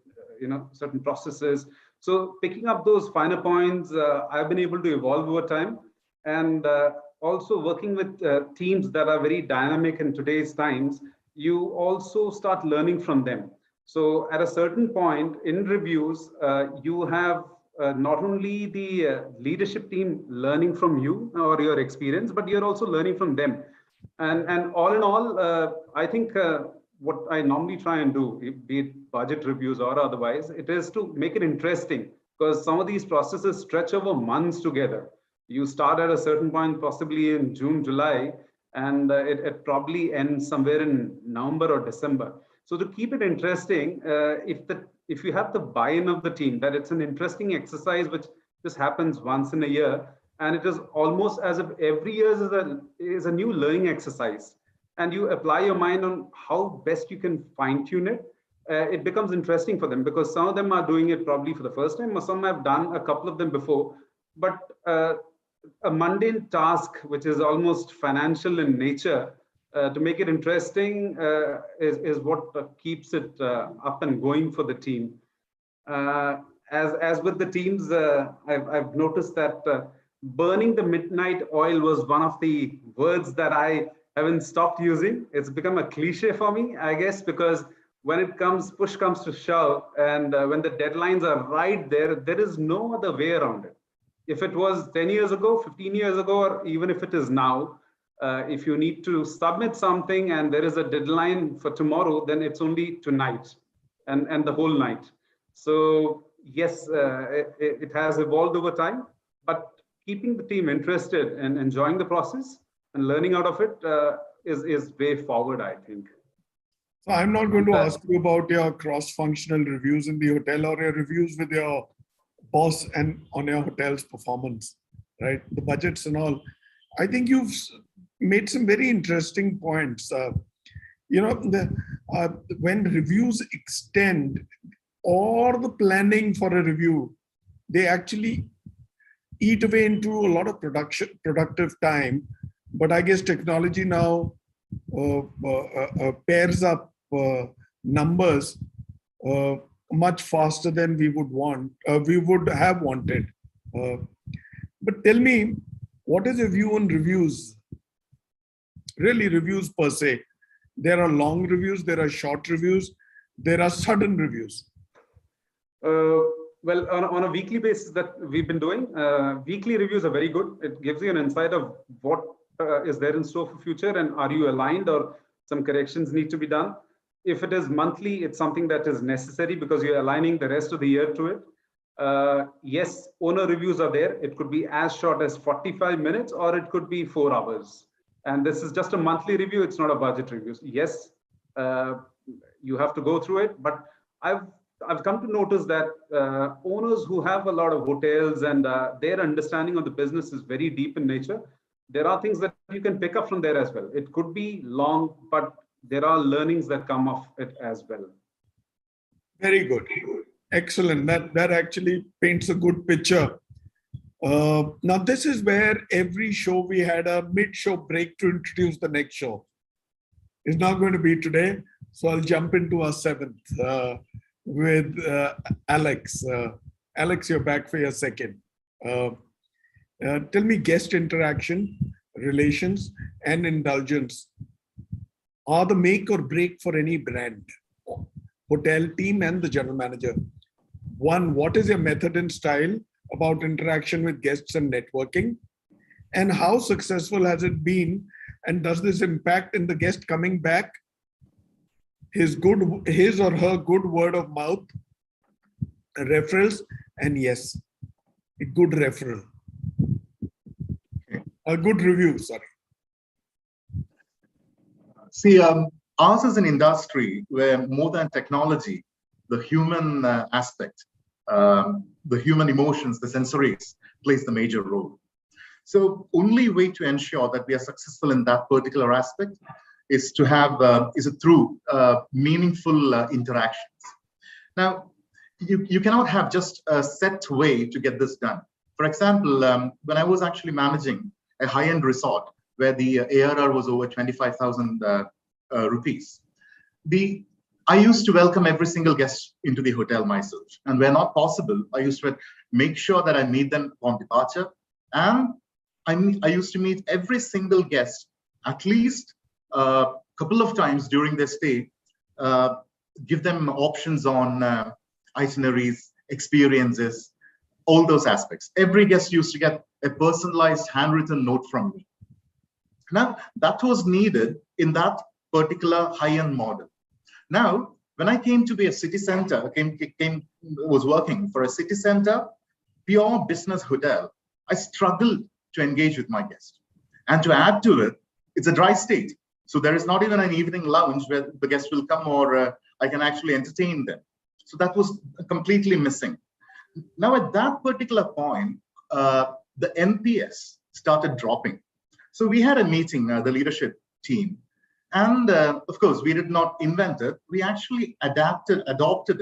certain processes. So picking up those finer points, I've been able to evolve over time, and also working with teams that are very dynamic in today's times, you also start learning from them. So at a certain point in reviews, you have not only the leadership team learning from you or your experience, but you're also learning from them. And all in all, I think what I normally try and do, be it budget reviews or otherwise, it is to make it interesting, because some of these processes stretch over months together. You start at a certain point, possibly in June, July, and it probably ends somewhere in November or December. So to keep it interesting, if you have the buy-in of the team, that it's an interesting exercise which just happens once in a year, and it is almost as if every year is a new learning exercise, and you apply your mind on how best you can fine-tune it, it becomes interesting for them, because some of them are doing it probably for the first time, or some have done a couple of them before. But a mundane task, which is almost financial in nature, to make it interesting is what keeps it up and going for the team. As with the teams, I've noticed that burning the midnight oil was one of the words that I haven't stopped using. It's become a cliche for me, I guess, because when it comes, push comes to shove, and when the deadlines are right there, there is no other way around it. If it was 10 years ago, 15 years ago, or even if it is now, if you need to submit something and there is a deadline for tomorrow, then it's only tonight and the whole night. So yes, it has evolved over time, but keeping the team interested and enjoying the process and learning out of it is way forward, I think. So I'm not going to ask you about your cross-functional reviews in the hotel or your reviews with your boss and on your hotel's performance, right? The budgets and all. I think you've made some very interesting points. When reviews extend or the planning for a review, they actually eat away into a lot of productive time. But I guess technology now pairs up numbers much faster than we would have wanted. But tell me, what is your view on reviews? Really, reviews per se. There are long reviews, there are short reviews, there are sudden reviews. Well, on a weekly basis that we've been doing, weekly reviews are very good. It gives you an insight of what is there in store for future, and are you aligned or some corrections need to be done. If it is monthly, it's something that is necessary because you're aligning the rest of the year to it. Yes, owner reviews are there. It could be as short as 45 minutes or it could be 4 hours. And this is just a monthly review. It's not a budget review. Yes, you have to go through it, but I've come to notice that owners who have a lot of hotels and their understanding of the business is very deep in nature. There are things that you can pick up from there as well. It could be long, but there are learnings that come off it as well. Very good. Excellent. That actually paints a good picture. Now, this is where every show we had a mid-show break to introduce the next show. It's not going to be today, so I'll jump into our 7th with Alex. Alex, you're back for your 2nd. Tell me, guest interaction, relations, and indulgence are the make or break for any brand, hotel team, and the general manager. 1, what is your method and style about interaction with guests and networking? And how successful has it been? And does this impact in the guest coming back? His or her good word of mouth, referrals, and yes, a good referral. A good review, sorry. See, ours is an industry where more than technology, the human aspect, the human emotions, the sensories plays the major role. So only way to ensure that we are successful in that particular aspect is to have through meaningful interactions. Now, you cannot have just a set way to get this done. For example, when I was actually managing a high-end resort where the ARR was over 25,000 rupees, I used to welcome every single guest into the hotel myself. And where not possible, I used to make sure that I meet them on departure. And I used to meet every single guest at least a couple of times during their stay, give them options on itineraries, experiences, all those aspects. Every guest used to get a personalized handwritten note from me. Now, that was needed in that particular high-end model. Now, when I came to be a city center, was working for a city center, pure business hotel, I struggled to engage with my guests. And to add to it, it's a dry state. So there is not even an evening lounge where the guests will come or I can actually entertain them. So that was completely missing. Now, at that particular point, the NPS started dropping. So we had a meeting, the leadership team. And of course, we did not invent it. We actually adopted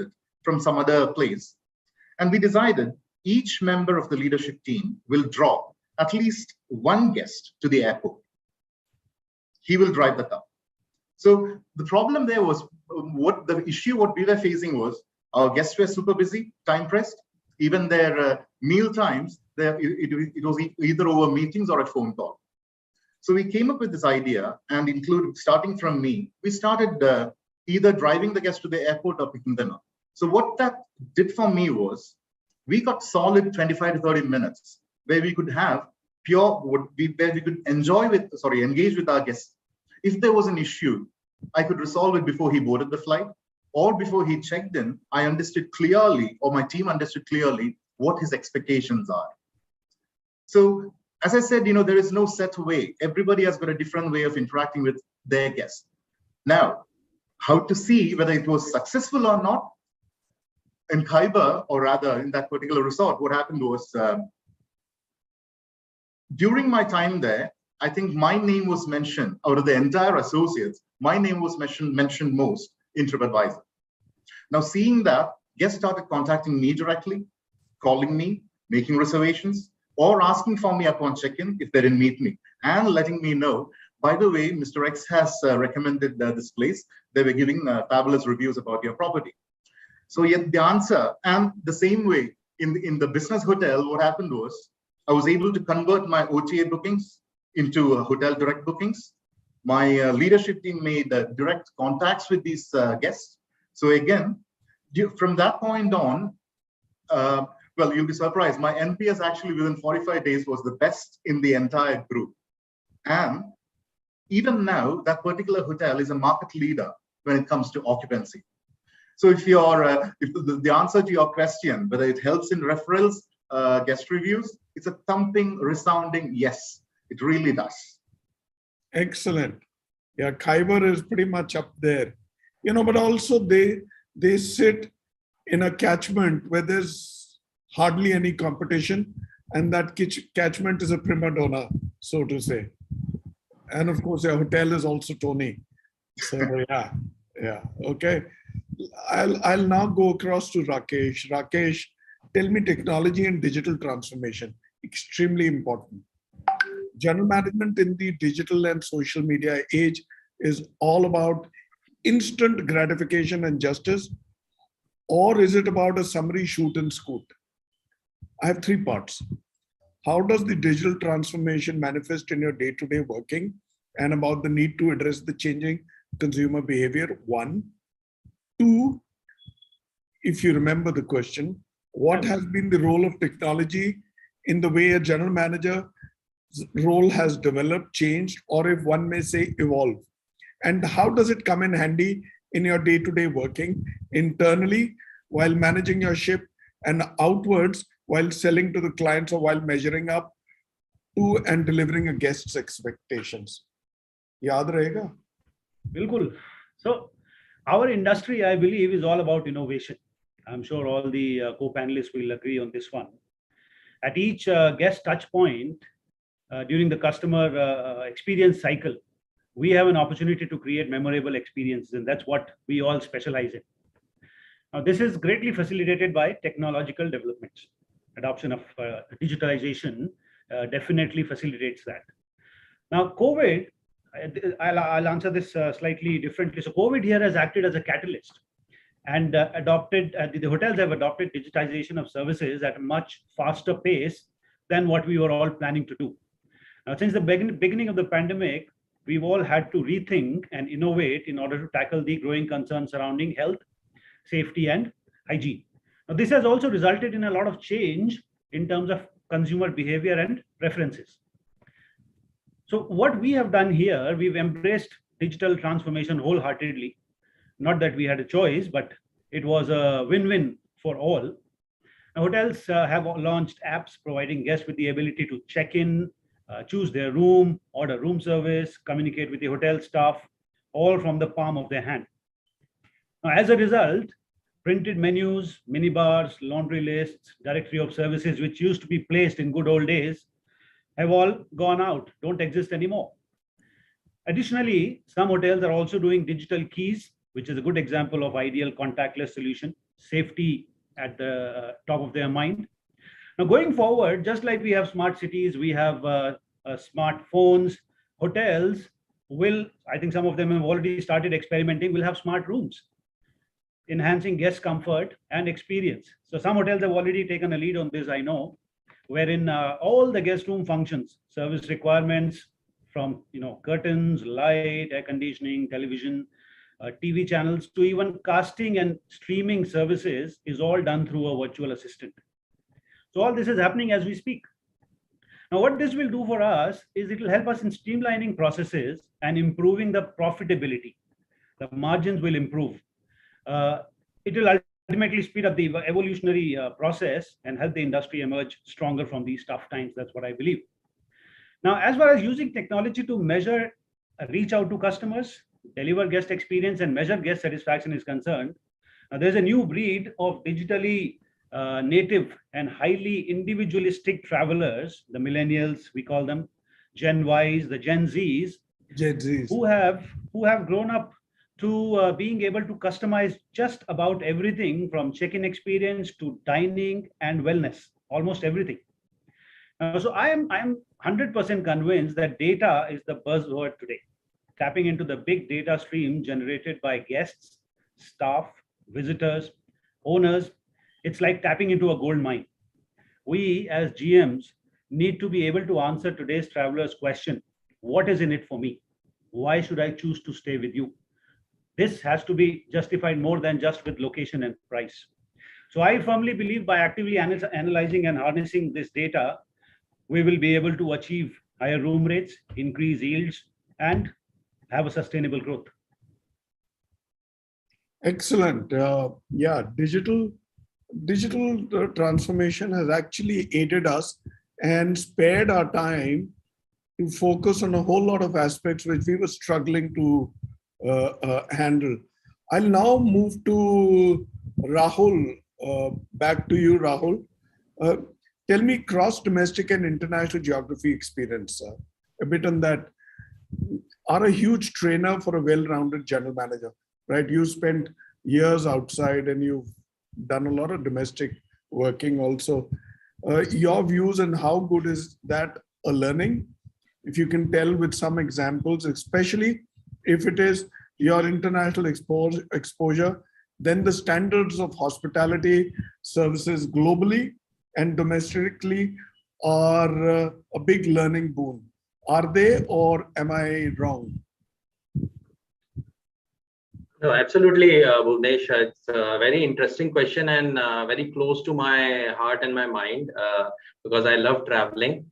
it from some other place. And we decided each member of the leadership team will drop at least one guest to the airport. He will drive the car. So the problem there was, what we were facing was our guests were super busy, time pressed. Even their meal times, it was either over meetings or a phone call. So we came up with this idea, and starting from me, we started either driving the guests to the airport or picking them up. So what that did for me was, we got solid 25 to 30 minutes where we could have where we could engage with our guests. If there was an issue, I could resolve it before he boarded the flight or before he checked in. I understood clearly, or my team understood clearly, what his expectations are. So as I said, there is no set way. Everybody has got a different way of interacting with their guests. Now, how to see whether it was successful or not? In Khyber, or rather in that particular resort, what happened was, during my time there, I think my name was mentioned out of the entire associates. My name was mentioned most in TripAdvisor. Now, seeing that, guests started contacting me directly, calling me, making reservations, or asking for me upon check-in if they didn't meet me, and letting me know, by the way, Mr. X has recommended this place. They were giving fabulous reviews about your property. So yet the answer, and the same way in the business hotel, what happened was, I was able to convert my OTA bookings into hotel direct bookings. My leadership team made direct contacts with these guests. So again, from that point on, well, you'll be surprised, my NPS actually within 45 days was the best in the entire group. And even now, that particular hotel is a market leader when it comes to occupancy. So if the answer to your question, whether it helps in referrals, guest reviews, it's a thumping, resounding yes. It really does. Excellent. Yeah, Khyber is pretty much up there. But also they sit in a catchment where there's hardly any competition, and that catchment is a prima donna, so to say. And of course, your hotel is also Tony. So yeah, okay. I'll now go across to Rakesh. Rakesh, tell me, technology and digital transformation, extremely important. General management in the digital and social media age is all about instant gratification and justice, or is it about a summary shoot and scoot? I have three parts. How does the digital transformation manifest in your day-to-day working, and about the need to address the changing consumer behavior? 1. 2, if you remember the question, what has been the role of technology in the way a general manager role has developed, changed, or if one may say evolved? And how does it come in handy in your day-to-day working internally while managing your ship, and outwards while selling to the clients, or while measuring up to and delivering a guest's expectations? Yaad rahega? Bilkul. So our industry, I believe, is all about innovation. I'm sure all the co-panelists will agree on this one. At each guest touch point during the customer experience cycle, we have an opportunity to create memorable experiences, and that's what we all specialize in. Now, this is greatly facilitated by technological developments. Adoption of digitalization definitely facilitates that. Now, COVID, I'll answer this slightly differently. So COVID here has acted as a catalyst, and the hotels have adopted digitization of services at a much faster pace than what we were all planning to do. Now, since the beginning of the pandemic, we've all had to rethink and innovate in order to tackle the growing concerns surrounding health, safety, and hygiene. Now, this has also resulted in a lot of change in terms of consumer behavior and preferences. So what we have done here, we've embraced digital transformation wholeheartedly. Not that we had a choice, but it was a win-win for all. Now, hotels have launched apps providing guests with the ability to check in, choose their room, order room service, communicate with the hotel staff, all from the palm of their hand. Now, as a result, printed menus, minibars, laundry lists, directory of services, which used to be placed in good old days, have all gone out, don't exist anymore. Additionally, some hotels are also doing digital keys, which is a good example of ideal contactless solution, safety at the top of their mind. Now, going forward, just like we have smart cities, we have smartphones, hotels will, I think some of them have already started experimenting, will have smart rooms, enhancing guest comfort and experience. So some hotels have already taken a lead on this, I know, wherein all the guest room functions, service requirements from curtains, light, air conditioning, television, TV channels, to even casting and streaming services is all done through a virtual assistant. So all this is happening as we speak. Now, what this will do for us is it will help us in streamlining processes and improving the profitability. The margins will improve. It will ultimately speed up the evolutionary process and help the industry emerge stronger from these tough times. That's what I believe. Now, as far as using technology to measure, reach out to customers, deliver guest experience, and measure guest satisfaction is concerned, there's a new breed of digitally native and highly individualistic travelers, the millennials, we call them, Gen Ys, the Gen Zs, who have grown up to being able to customize just about everything from check-in experience to dining and wellness, almost everything. So I am 100% convinced that data is the buzzword today. Tapping into the big data stream generated by guests, staff, visitors, owners, it's like tapping into a gold mine. We as GMs need to be able to answer today's traveler's question, what is in it for me? Why should I choose to stay with you? This has to be justified more than just with location and price. So I firmly believe by actively analyzing and harnessing this data, we will be able to achieve higher room rates, increase yields, and have a sustainable growth. Excellent. Yeah, digital transformation has actually aided us and spared our time to focus on a whole lot of aspects which we were struggling to handle. I'll now move to Rahul. Back to you, Rahul. Tell me cross-domestic and international geography experience, a bit on that. Are a huge trainer for a well-rounded general manager, right? You spent years outside and you've done a lot of domestic working also. Your views and how good is that a learning? If you can tell with some examples, especially if it is your international exposure, then the standards of hospitality services globally and domestically are a big learning boon. Are they, or am I wrong? No, absolutely, Bhuvnesh. It's a very interesting question and very close to my heart and my mind because I love traveling.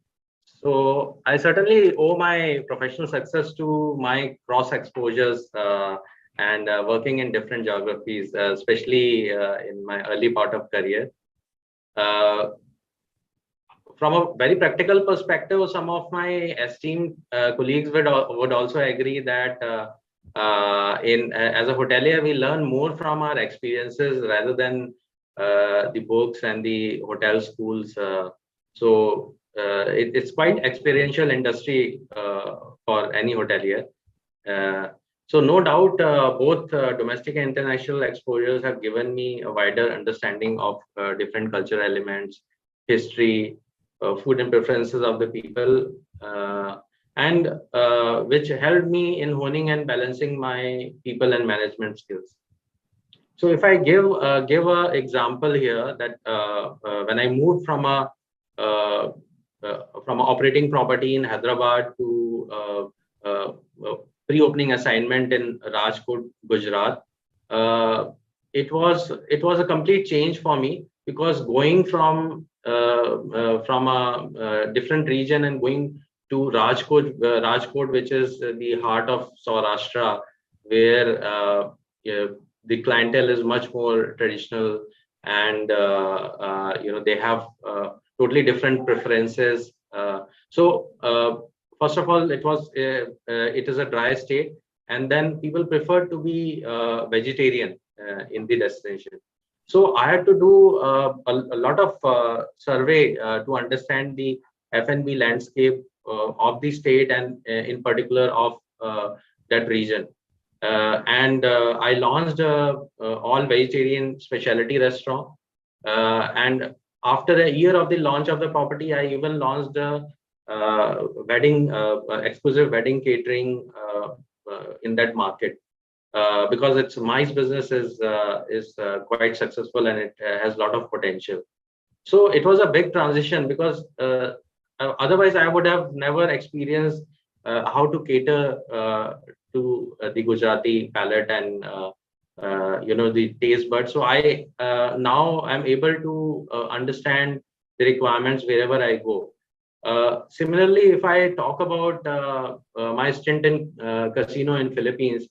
So I certainly owe my professional success to my cross exposures and working in different geographies, especially in my early part of career. From a very practical perspective, some of my esteemed colleagues would also agree that as a hotelier, we learn more from our experiences rather than the books and the hotel schools. So it's quite experiential industry for any hotelier. So no doubt, both domestic and international exposures have given me a wider understanding of different cultural elements, history, food and preferences of the people, and which helped me in honing and balancing my people and management skills. So if I give an example here, that when I moved from an operating property in Hyderabad to pre-opening assignment in Rajkot, Gujarat, it was a complete change for me, because going from a different region and going to Rajkot, which is the heart of Saurashtra, where the clientele is much more traditional, and they have totally different preferences. So first of all, it is a dry state, and then people prefer to be vegetarian in the destination. So I had to do a lot of survey to understand the F&B landscape of the state, and in particular of that region. And I launched all vegetarian specialty restaurant. And after a year of the launch of the property, I even launched a exclusive wedding catering in that market. Because its MICE business is quite successful, and it has a lot of potential. So it was a big transition because otherwise I would have never experienced how to cater to the Gujarati palate and the taste buds. So I now I'm able to understand the requirements wherever I go. Similarly, if I talk about my stint in casino in Philippines,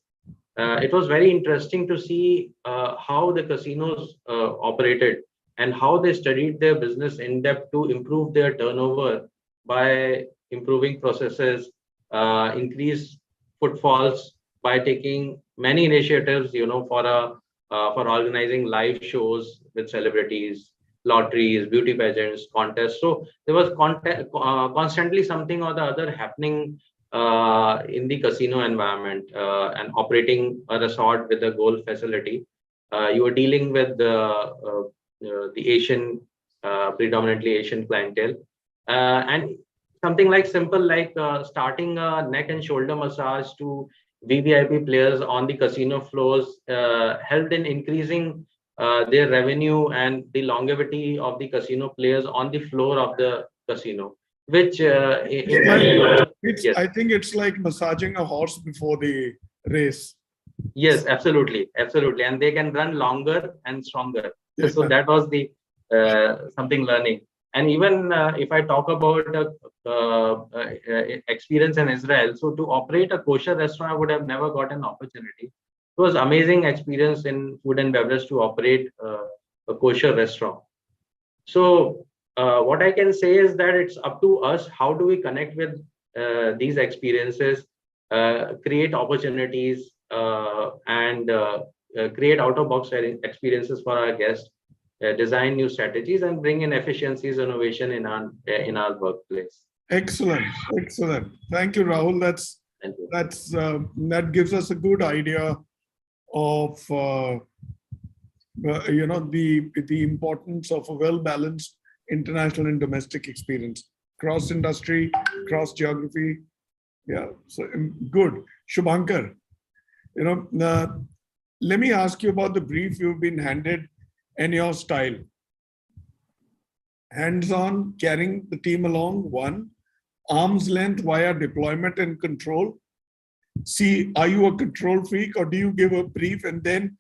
it was very interesting to see how the casinos operated and how they studied their business in depth to improve their turnover by improving processes, increase footfalls by taking many initiatives, for organizing live shows with celebrities, lotteries, beauty pageants, contests. So there was constantly something or the other happening in the casino environment and operating a resort with a golf facility. You were dealing with the Asian, predominantly Asian clientele, and something like simple like starting a neck and shoulder massage to VVIP players on the casino floors helped in increasing their revenue and the longevity of the casino players on the floor of the casino, which yes. I think it's like massaging a horse before the race. Yes, absolutely, and they can run longer and stronger. Yeah. So that was the something learning. And even if I talk about experience in Israel, so to operate a kosher restaurant, I would have never got an opportunity. It was amazing experience in food and beverage to operate a kosher restaurant. So what I can say is that it's up to us. How do we connect with these experiences, create opportunities, and create out-of-box experiences for our guests, design new strategies, and bring in efficiencies, innovation in our workplace. Excellent. Thank you, Rahul. That gives us a good idea of the importance of a well-balanced international and domestic experience, cross-industry, cross-geography. Yeah, so good. Shubhankar, let me ask you about the brief you've been handed and your style. Hands-on, carrying the team along, one. Arm's length via deployment and control. See, are you a control freak or do you give a brief and then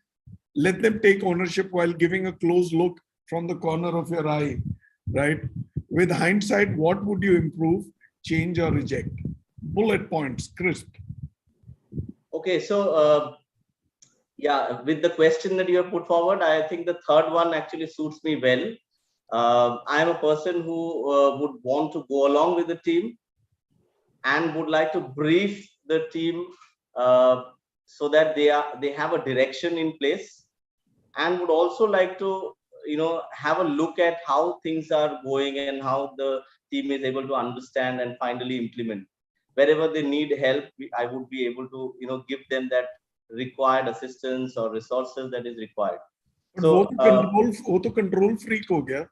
let them take ownership while giving a close look from the corner of your eye, right? With hindsight, what would you improve, change or reject? Bullet points, crisp. Okay, so yeah, with the question that you have put forward, I think the third one actually suits me well. I am a person who would want to go along with the team and would like to brief the team so that they have a direction in place, and would also like to have a look at how things are going and how the team is able to understand and finally implement. Wherever they need help, I would be able to give them that required assistance or resources that is required. So control freak ho gaya?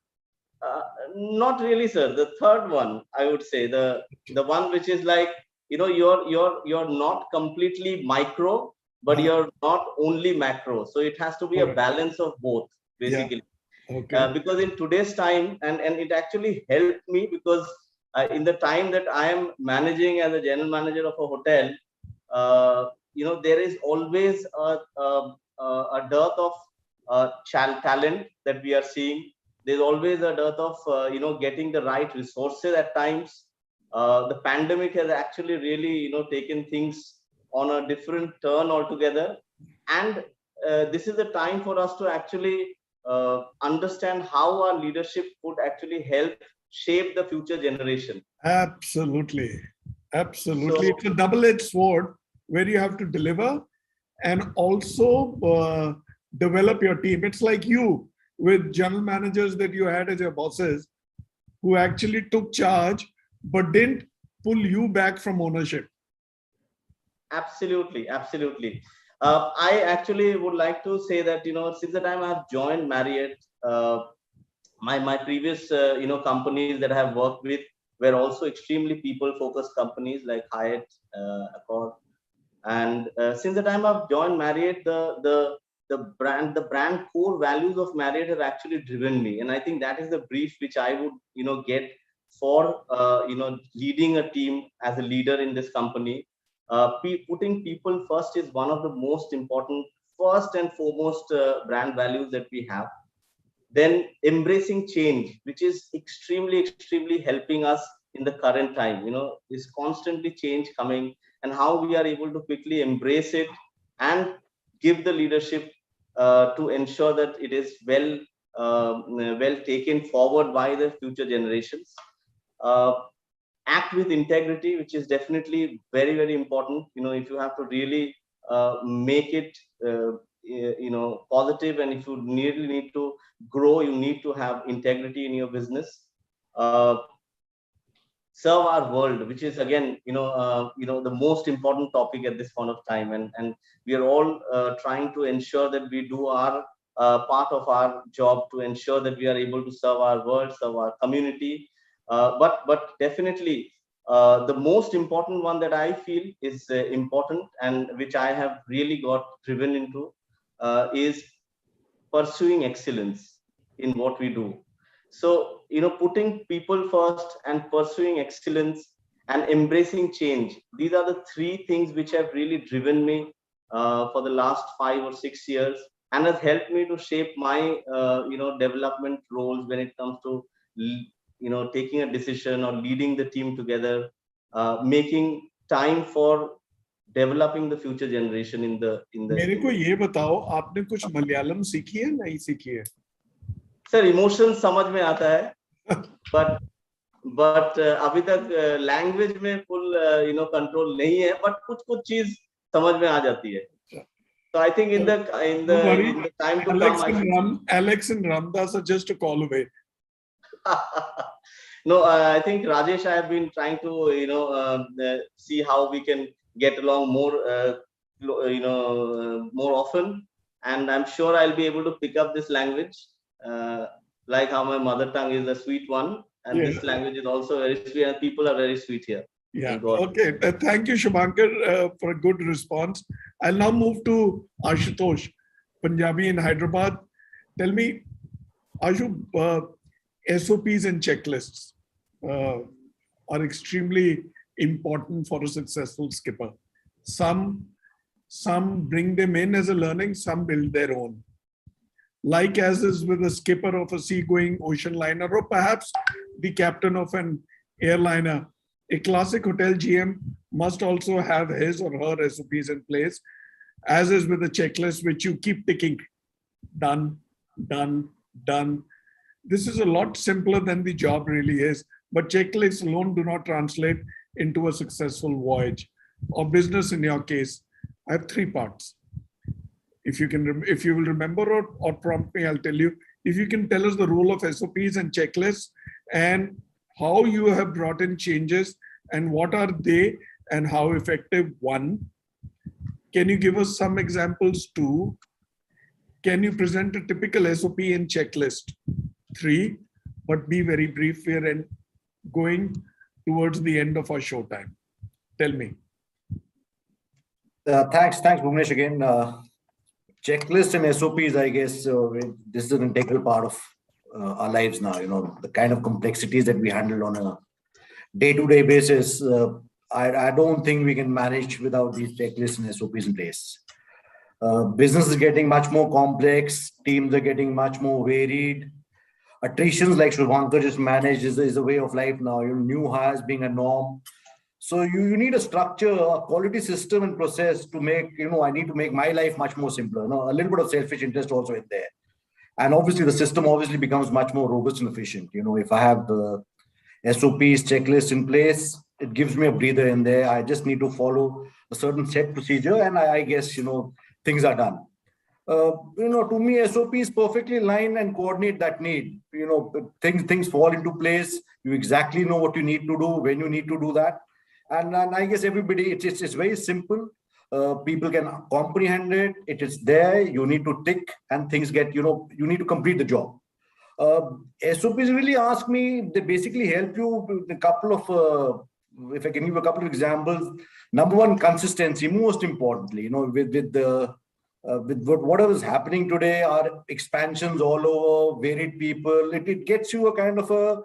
Not really, sir. The third one, I would say, the one which is like, you're not completely micro, but you're not only macro. So it has to be a balance of both, basically. Yeah. Okay. Because in today's time, and it actually helped me because in the time that I am managing as a general manager of a hotel, there is always a dearth of talent that we are seeing. There's always a dearth of getting the right resources at times. The pandemic has actually really taken things on a different turn altogether, and this is the time for us to actually understand how our leadership would actually help shape the future generation. Absolutely. So, it's a double-edged sword where you have to deliver and also develop your team. It's like you with general managers that you had as your bosses who actually took charge but didn't pull you back from ownership. Absolutely. I actually would like to say that since the time I've joined Marriott, my previous companies that I have worked with were also extremely people-focused companies like Hyatt, Accor, and since the time I've joined Marriott, the the brand core values of Marriott have actually driven me. And I think that is the brief which I would, get for, leading a team as a leader in this company. Putting people first is one of the most important, first and foremost brand values that we have. Then embracing change, which is extremely, extremely helping us in the current time. There's constantly change coming, and how we are able to quickly embrace it and give the leadership to ensure that it is well taken forward by the future generations. Act with integrity, which is definitely very, very important. If you have to really make it positive, and if you really need to grow, you need to have integrity in your business. Serve our world, which is again, the most important topic at this point of time, and we are all trying to ensure that we do our part of our job to ensure that we are able to serve our world, serve our community. But definitely, the most important one that I feel is important, and which I have really got driven into, is pursuing excellence in what we do. So, putting people first and pursuing excellence and embracing change. These are the three things which have really driven me for the last 5 or 6 years, and has helped me to shape my, development roles when it comes to, taking a decision or leading the team together, making time for developing the future generation in the. मेरे को ये बताओ, आपने कुछ मलयालम सीखी है, नहीं सीखी है? सर इमोशंस समझ में आता है, बट अभी तक लैंग्वेज में फुल कंट्रोल नहीं है, बट कुछ चीज समझ में आ जाती है. So I think in the time to come, Alex and Ramdas are just a call away. No, I think Rajesh, I have been trying to see how we can get along more more often, and I'm sure I'll be able to pick up this language, like how my mother tongue is a sweet one, and this language is also very sweet, and people are very sweet here. Yeah. Okay. Thank you, Shubhankar, for a good response. I'll now move to Ashutosh, Punjabi in Hyderabad. Tell me, Ashu, SOPs and checklists are extremely important for a successful skipper. Some bring them in as a learning, some build their own. Like as is with a skipper of a seagoing ocean liner, or perhaps the captain of an airliner, a classic hotel GM must also have his or her SOPs in place, as is with a checklist which you keep ticking. Done, done, done. This is a lot simpler than the job really is, but checklists alone do not translate into a successful voyage or business. In your case, I have 3 parts. If you will remember or prompt me, I'll tell you. If you can tell us the role of SOPs and checklists and how you have brought in changes and what are they and how effective. 1. Can you give us some examples? 2. Can you present a typical SOP and checklist? 3. But be very brief here and going towards the end of our show time. Tell me. Thanks, Bhuvnesh again. Checklists and SOPs, I guess, this is an integral part of our lives now. The kind of complexities that we handle on a day-to-day basis. I don't think we can manage without these checklists and SOPs in place. Business is getting much more complex. Teams are getting much more varied. Attritions, like Shubhankar just managed, is a way of life now. New hires being a norm. So you need a structure, a quality system and process to make, I need to make my life much more simpler. A little bit of selfish interest also in there. And obviously the system obviously becomes much more robust and efficient. If I have the SOPs, checklists in place, it gives me a breather in there. I just need to follow a certain set procedure, and I guess, things are done. To me, SOPs perfectly line and coordinate that need. Things fall into place. You exactly know what you need to do, when you need to do that. And I guess everybody, it's very simple. People can comprehend it. It is there. You need to tick and things get, you need to complete the job. SOPs really ask me, they basically help you with a couple of, if I can give a couple of examples. Number 1, consistency, most importantly, with the with whatever is happening today, our expansions all over, varied people, it gets you a kind of a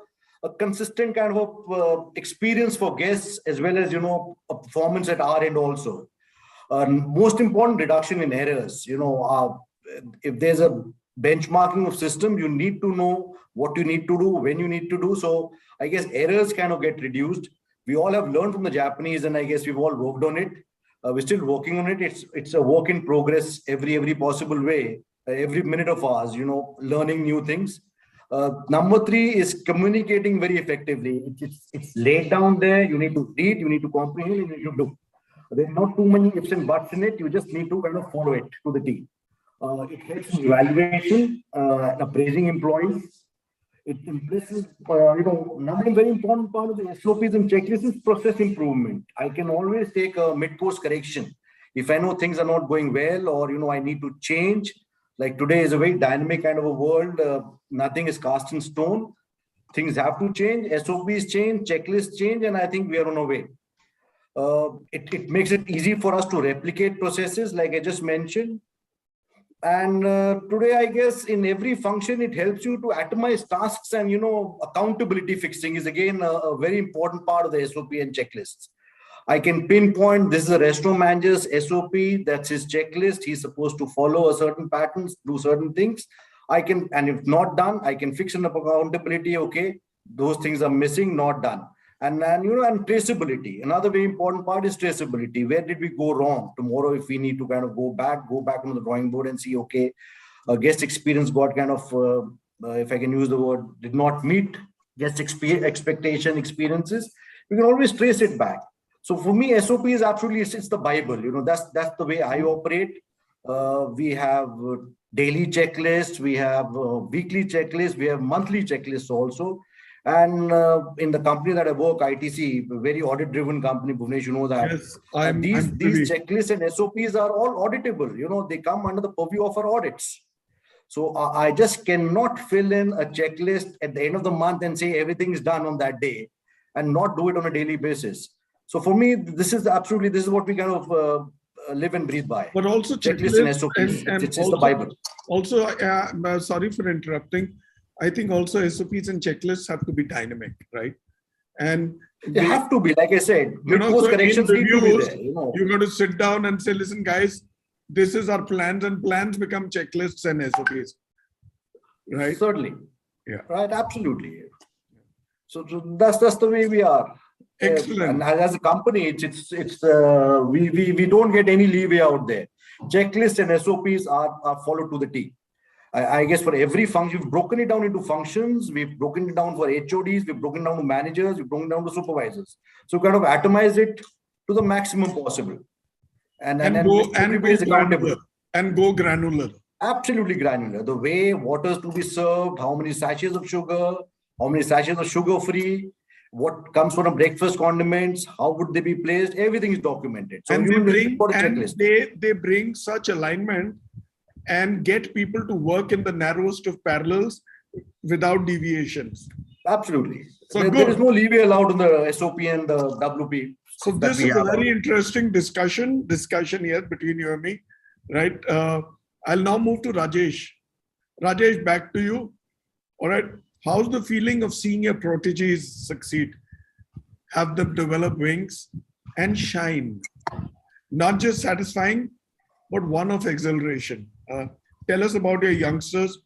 consistent kind of experience for guests, as well as, a performance at our end also. Most important, reduction in errors. If there's a benchmarking of system, you need to know what you need to do, when you need to do. So I guess errors kind of get reduced. We all have learned from the Japanese, and I guess we've all worked on it. We're still working on it. It's a work in progress every possible way, every minute of ours, learning new things. Number 3 is communicating very effectively. It's laid down there. You need to read, you need to comprehend, you need to do. There's not too many ifs and buts in it. You just need to kind of follow it to the T. It helps in evaluation, appraising employees. It impresses, another very important part of the SOPs and checklists is process improvement. I can always take a mid-course correction. If I know things are not going well, or, I need to change, like today is a very dynamic kind of a world. Nothing is cast in stone. Things have to change. SOPs change, checklists change, and I think we are on our way. It makes it easy for us to replicate processes, like I just mentioned. And today, I guess, in every function, it helps you to atomize tasks, and, accountability fixing is again a very important part of the SOP and checklists. I can pinpoint this is a restaurant manager's SOP, that's his checklist. He's supposed to follow a certain patterns, do certain things. And if not done, I can fix an accountability. Okay, those things are missing, not done. And traceability. Another very important part is traceability. Where did we go wrong? Tomorrow, if we need to kind of go back on the drawing board and see, okay, guest experience got kind of, if I can use the word, did not meet guest experiences, we can always trace it back. So for me, SOP is absolutely, it's the Bible. That's the way I operate. We have daily checklists, we have weekly checklists, we have monthly checklists also. And in the company that I work, ITC, a very audit-driven company, Bhuvnesh, you know that. Yes, these checklists and SOPs are all auditable. They come under the purview of our audits. So I just cannot fill in a checklist at the end of the month and say everything is done on that day and not do it on a daily basis. So for me, this is what we kind of live and breathe by. But also checklists and SOPs. It's the Bible. Also, sorry for interrupting. I think also SOPs and checklists have to be dynamic, right? And they have to be, like I said, course corrections need to be there. You're going to sit down and say, listen, guys, this is our plans, and plans become checklists and SOPs, right? Certainly. Yeah. Right. Absolutely. So that's the way we are. Excellent. And as a company, we don't get any leeway out there. Checklists and SOPs are followed to the T. I guess for every function, we've broken it down into functions, we've broken it down for HODs, we've broken it down to managers, we've broken it down to supervisors. So kind of atomize it to the maximum possible. And go granular. Absolutely granular. The way water is to be served, how many sachets of sugar, how many sachets of sugar-free, what comes from a breakfast condiments, how would they be placed, everything is documented. So and they bring such alignment and get people to work in the narrowest of parallels without deviations. Absolutely. So there is no leeway allowed in the SOP and the WP. So this is a very interesting discussion here between you and me, right? I'll now move to Rajesh. Rajesh, back to you. All right. How's the feeling of seeing your proteges succeed? Have them develop wings and shine? Not just satisfying, but one of exhilaration. Tell us about your youngsters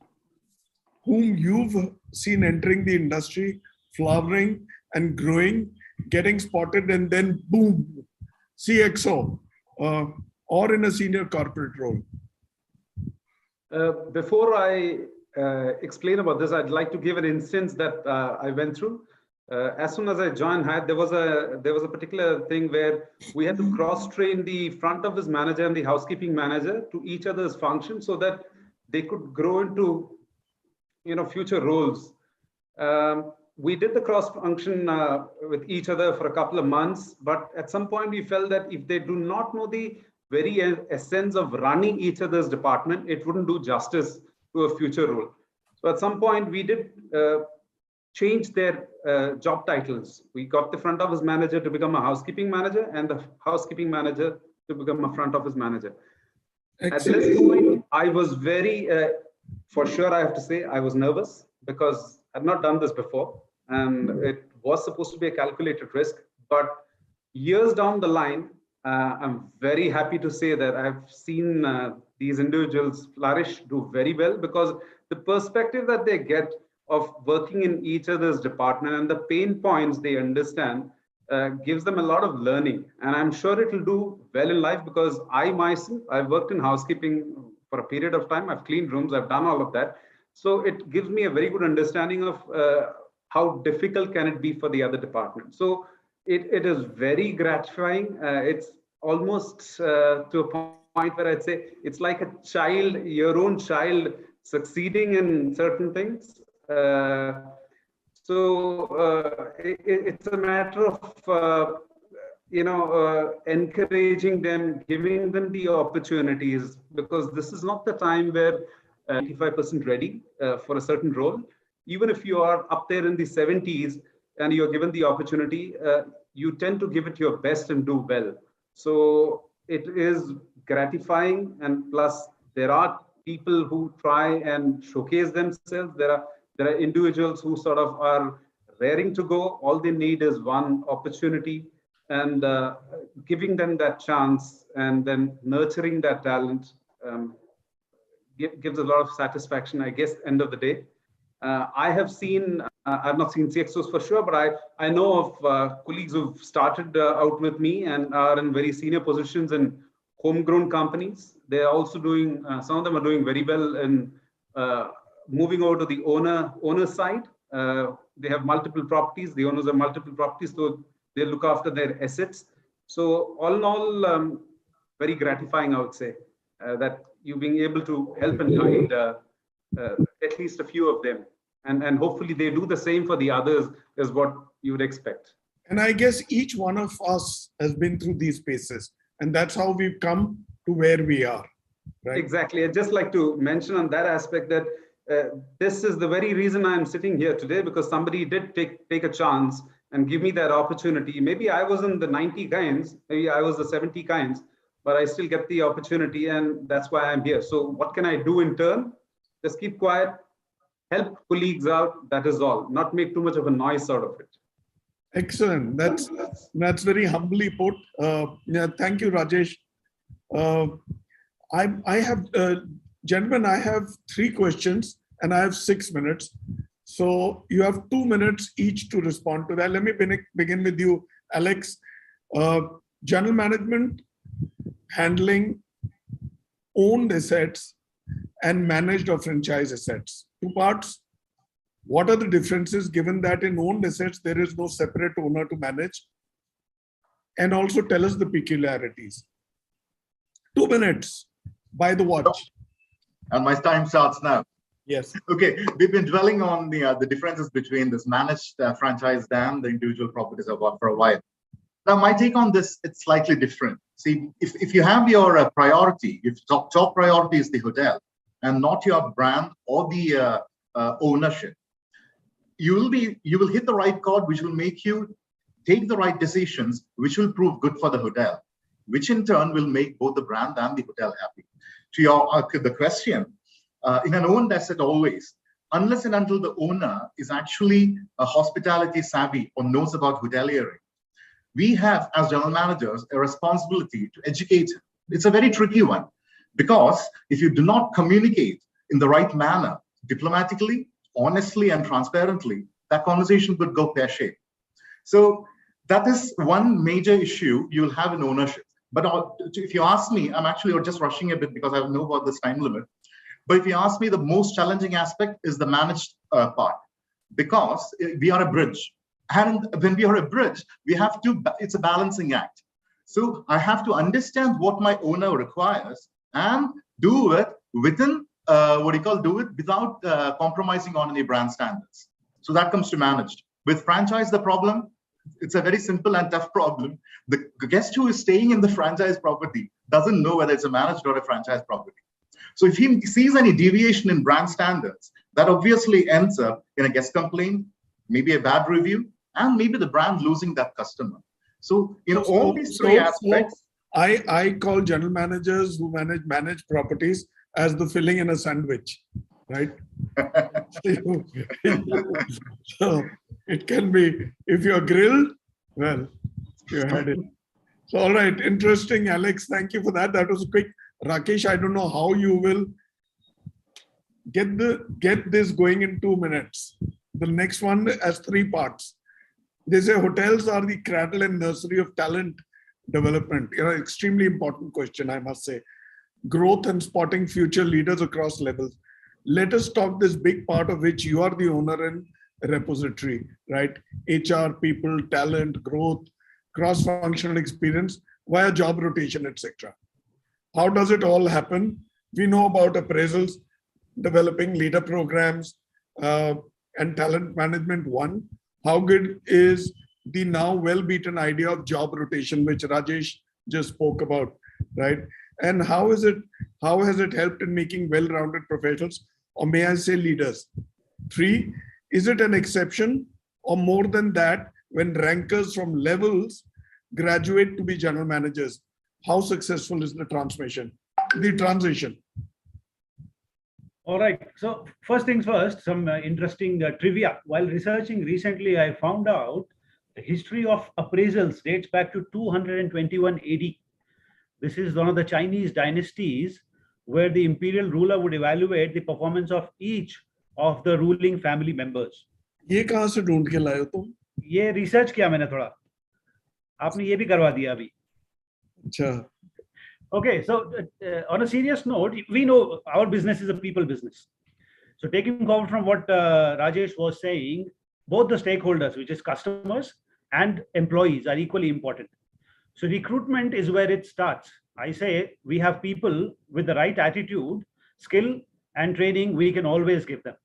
whom you've seen entering the industry, flowering and growing, getting spotted, and then boom, CXO or in a senior corporate role. Before I explain about this, I'd like to give an instance that I went through. As soon as I joined Hyatt, there was a particular thing where we had to cross-train the front office manager and the housekeeping manager to each other's function so that they could grow into, future roles. We did the cross-function with each other for a couple of months, but at some point we felt that if they do not know the very essence of running each other's department, it wouldn't do justice to a future role. So at some point we did change their job titles. We got the front office manager to become a housekeeping manager and the housekeeping manager to become a front office manager. Excellent. At this point, I was very, for sure, I have to say, I was nervous because I've not done this before. And it was supposed to be a calculated risk. But years down the line, I'm very happy to say that I've seen these individuals flourish, do very well, because the perspective that they get of working in each other's department and the pain points they understand gives them a lot of learning. And I'm sure it will do well in life, because I myself, I've worked in housekeeping for a period of time. I've cleaned rooms, I've done all of that. So it gives me a very good understanding of how difficult can it be for the other department. So it is very gratifying. It's almost to a point where I'd say it's like a child, your own child succeeding in certain things. It's a matter of encouraging them, giving them the opportunities, because this is not the time where 85% ready for a certain role. Even if you are up there in the 70s and you're given the opportunity, you tend to give it your best and do well. So it is gratifying, and plus there are people who try and showcase themselves. There are individuals who sort of are raring to go. All they need is one opportunity, and giving them that chance and then nurturing that talent gives a lot of satisfaction, I guess, end of the day. I have seen, I've not seen CXOs for sure, but I know of colleagues who've started out with me and are in very senior positions in homegrown companies. They're also doing, some of them are doing very well in moving over to the owner side. They have multiple properties. The owners have multiple properties, so they look after their assets. So all in all, very gratifying, I would say, that you being able to help and guide at least a few of them. And hopefully they do the same for the others, is what you would expect. And I guess each one of us has been through these spaces, and that's how we've come to where we are. Right? Exactly. I'd just like to mention on that aspect that this is the very reason I'm sitting here today, because somebody did take a chance and give me that opportunity. Maybe I wasn't the 90 kinds, maybe I was the 70 kinds, but I still get the opportunity, and that's why I'm here. So what can I do in turn? Just keep quiet, help colleagues out, that is all. Not make too much of a noise out of it. Excellent. That's very humbly put. Yeah, thank you, Rajesh. I have, gentlemen, I have 3 questions and I have 6 minutes. So you have 2 minutes each to respond to that. Let me begin with you, Alex. General management, handling owned assets and managed or franchise assets. 2 parts. What are the differences, given that in owned assets, there is no separate owner to manage? And also tell us the peculiarities. 2 minutes by the watch. And my time starts now. Yes. Okay, we've been dwelling on the differences between this managed franchise and the individual properties for a while. Now, my take on this, it's slightly different. See, if you have your priority, if top priority is the hotel and not your brand or the ownership, you will hit the right chord, which will make you take the right decisions, which will prove good for the hotel, which in turn will make both the brand and the hotel happy. To the question, in an owned asset always, unless and until the owner is actually a hospitality savvy or knows about hoteliering, we have, as general managers, a responsibility to educate him. It's a very tricky one, because if you do not communicate in the right manner, diplomatically, honestly, and transparently, that conversation would go pear-shaped. So that is one major issue you'll have in ownership. But if you ask me, I'm actually just rushing a bit because I know about this time limit. But if you ask me, the most challenging aspect is the managed part, because we are a bridge. And when we are a bridge, we have to, it's a balancing act. So I have to understand what my owner requires and do it within, do it without compromising on any brand standards. So that comes to managed. With franchise, the problem, it's a very simple and tough problem. The guest who is staying in the franchise property doesn't know whether it's a managed or a franchise property. So if he sees any deviation in brand standards, that obviously ends up in a guest complaint, maybe a bad review, and maybe the brand losing that customer. So in all these 3 aspects, I call general managers who manage properties as the filling in a sandwich, right? So it can be, if you're grilled, well, you had it. So, all right, interesting, Alex. Thank you for that. That was quick. Rakesh, I don't know how you will get this going in 2 minutes. The next one has 3 parts. They say hotels are the cradle and nursery of talent development. Extremely important question, I must say. Growth and spotting future leaders across levels. Let us talk this big part of which you are the owner and repository, right? HR, people, talent, growth, cross-functional experience via job rotation, etc. How does it all happen? We know about appraisals, developing leader programs, and talent management one. How good is the now well-beaten idea of job rotation, which Rajesh just spoke about, right? And how has it helped in making well-rounded professionals, or may I say leaders? 3, is it an exception or more than that when rankers from levels graduate to be general managers? How successful is the transition? All right. So first things first, some interesting trivia. While researching recently, I found out the history of appraisals dates back to 221 AD. This is one of the Chinese dynasties where the imperial ruler would evaluate the performance of each of the ruling family members. ये कहाँ से ढूंढ के लाए हो तुम? ये research किया मैंने थोड़ा. आपने ये भी करवा दिया अभी. अच्छा. Okay, so on a serious note, we know our business is a people business. So taking forward from what Rajesh was saying, both the stakeholders, which is customers and employees, are equally important. So recruitment is where it starts. I say we have people with the right attitude, skill, and training we can always give them.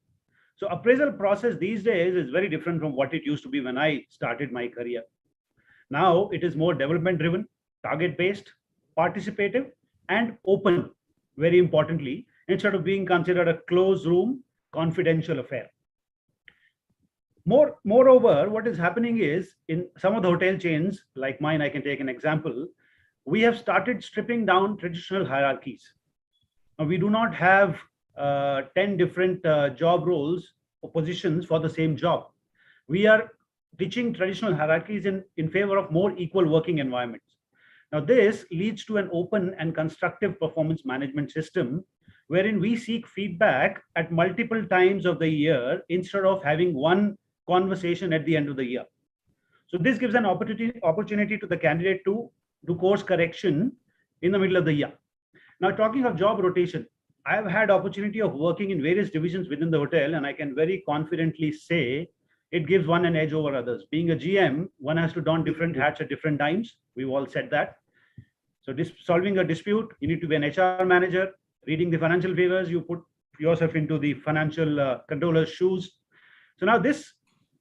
So appraisal process these days is very different from what it used to be when I started my career. Now it is more development driven, target based, participative, and open, very importantly, instead of being considered a closed room, confidential affair. Moreover, what is happening is in some of the hotel chains, like mine, I can take an example, we have started stripping down traditional hierarchies. Now, we do not have 10 different job roles or positions for the same job. We are ditching traditional hierarchies in favor of more equal working environments. Now, this leads to an open and constructive performance management system wherein we seek feedback at multiple times of the year instead of having one conversation at the end of the year. So this gives an opportunity to the candidate to do course correction in the middle of the year. Now, talking of job rotation, I have had opportunity of working in various divisions within the hotel, and I can very confidently say it gives one an edge over others. Being a GM, one has to don different hats at different times. We've all said that. So solving a dispute, you need to be an HR manager. Reading the financial figures, you put yourself into the financial controller's shoes. So now this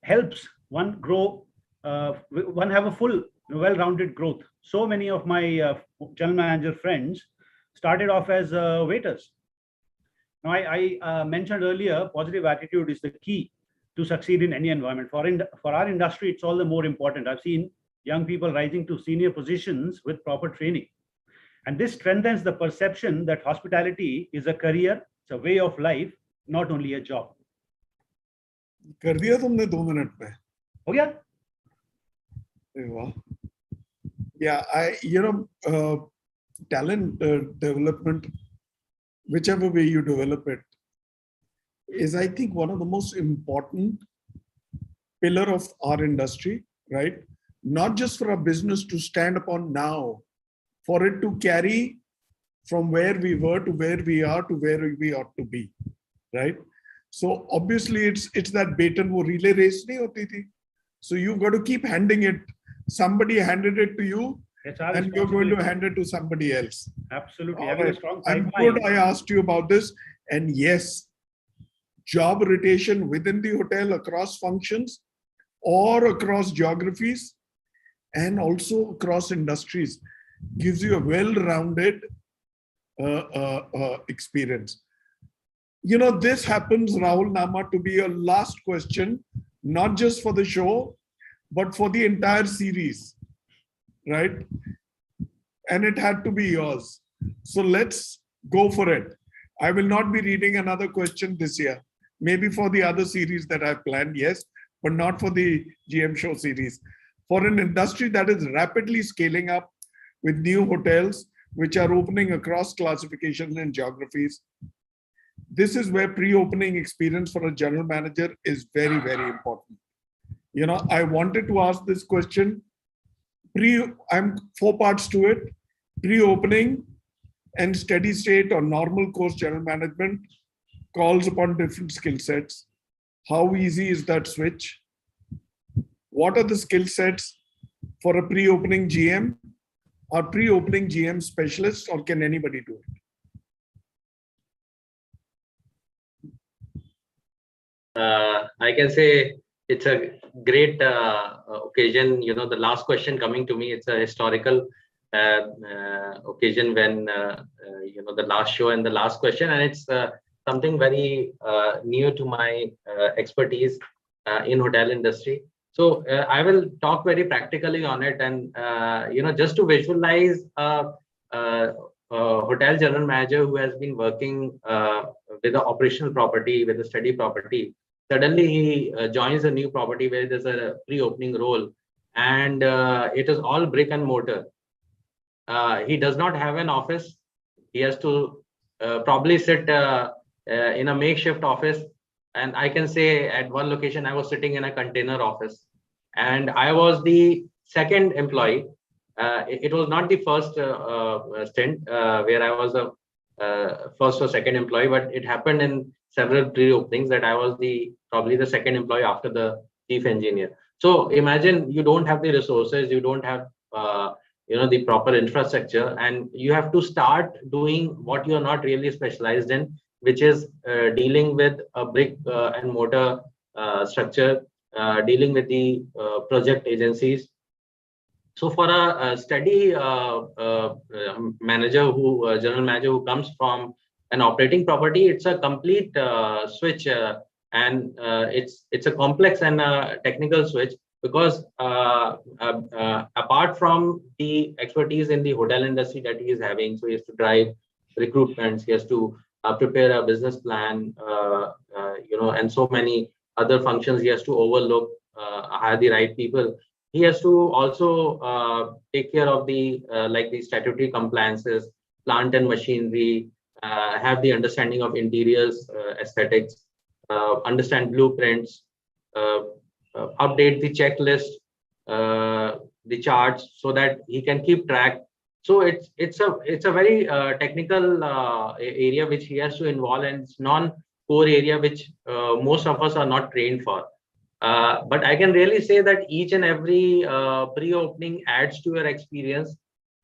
helps one grow, one have a full, well-rounded growth. So many of my general manager friends started off as waiters. Now, I mentioned earlier, positive attitude is the key to succeed in any environment. For our industry, it's all the more important. I've seen young people rising to senior positions with proper training. And this strengthens the perception that hospitality is a career, it's a way of life, not only a job. कर दिया तुमने 2 minute में. हो गया? Yeah, talent development, whichever way you develop it, is I think one of the most important pillar of our industry, right? Not just for our business to stand upon now, for it to carry from where we were to where we are to where we ought to be, right? So obviously it's that baton wo relay race nahi hoti thi. So you've got to keep handing it. Somebody handed it to you, and you're going to hand it to somebody else. Absolutely. Right. I'm good I asked you about this. And yes, job rotation within the hotel across functions or across geographies and also across industries gives you a well-rounded experience. This happens, Rahul Nama, to be a last question, not just for the show, but for the entire series, right? and it had to be yours. So let's go for it. I will not be reading another question this year. Maybe for the other series that I've planned, yes, but not for the GM Show series. For an industry that is rapidly scaling up with new hotels, which are opening across classifications and geographies, this is where pre-opening experience for a general manager is very, very important. You know, I wanted to ask this question. I'm 4 parts to it: pre-opening and steady state or normal course general management calls upon different skill sets. How easy is that switch? What are the skill sets for a pre-opening GM? Are pre-opening GM specialists, or can anybody do it? I can say it's a great occasion. You know, the last question coming to me, it's a historical occasion when, you know, the last show and the last question, and it's something very new to my expertise in hotel industry. So I will talk very practically on it, and you know, just to visualize a hotel general manager who has been working with an operational property, with a steady property. Suddenly he joins a new property where there's a pre-opening role, and it is all brick and mortar. He does not have an office. He has to probably sit in a makeshift office. And I can say at one location, I was sitting in a container office, and I was the second employee. It was not the first stint where I was a first or second employee, but it happened in several pre-openings that I was probably the second employee after the chief engineer. So imagine you don't have the resources, you don't have you know, the proper infrastructure, and you have to start doing what you're not really specialized in, which is dealing with a brick and mortar structure, dealing with the project agencies. So for a steady manager general manager who comes from an operating property, it's a complete switch, and it's a complex and technical switch, because apart from the expertise in the hotel industry that he is having, so he has to drive recruitments, he has to prepare a business plan, you know, and so many other functions he has to overlook, hire the right people. He has to also take care of the like the statutory compliances, plant and machinery, have the understanding of interiors, aesthetics, understand blueprints, update the checklist, the charts, so that he can keep track. So it's a very technical area which he has to involve, and it's non-core area which most of us are not trained for. But I can really say that each and every pre-opening adds to your experience,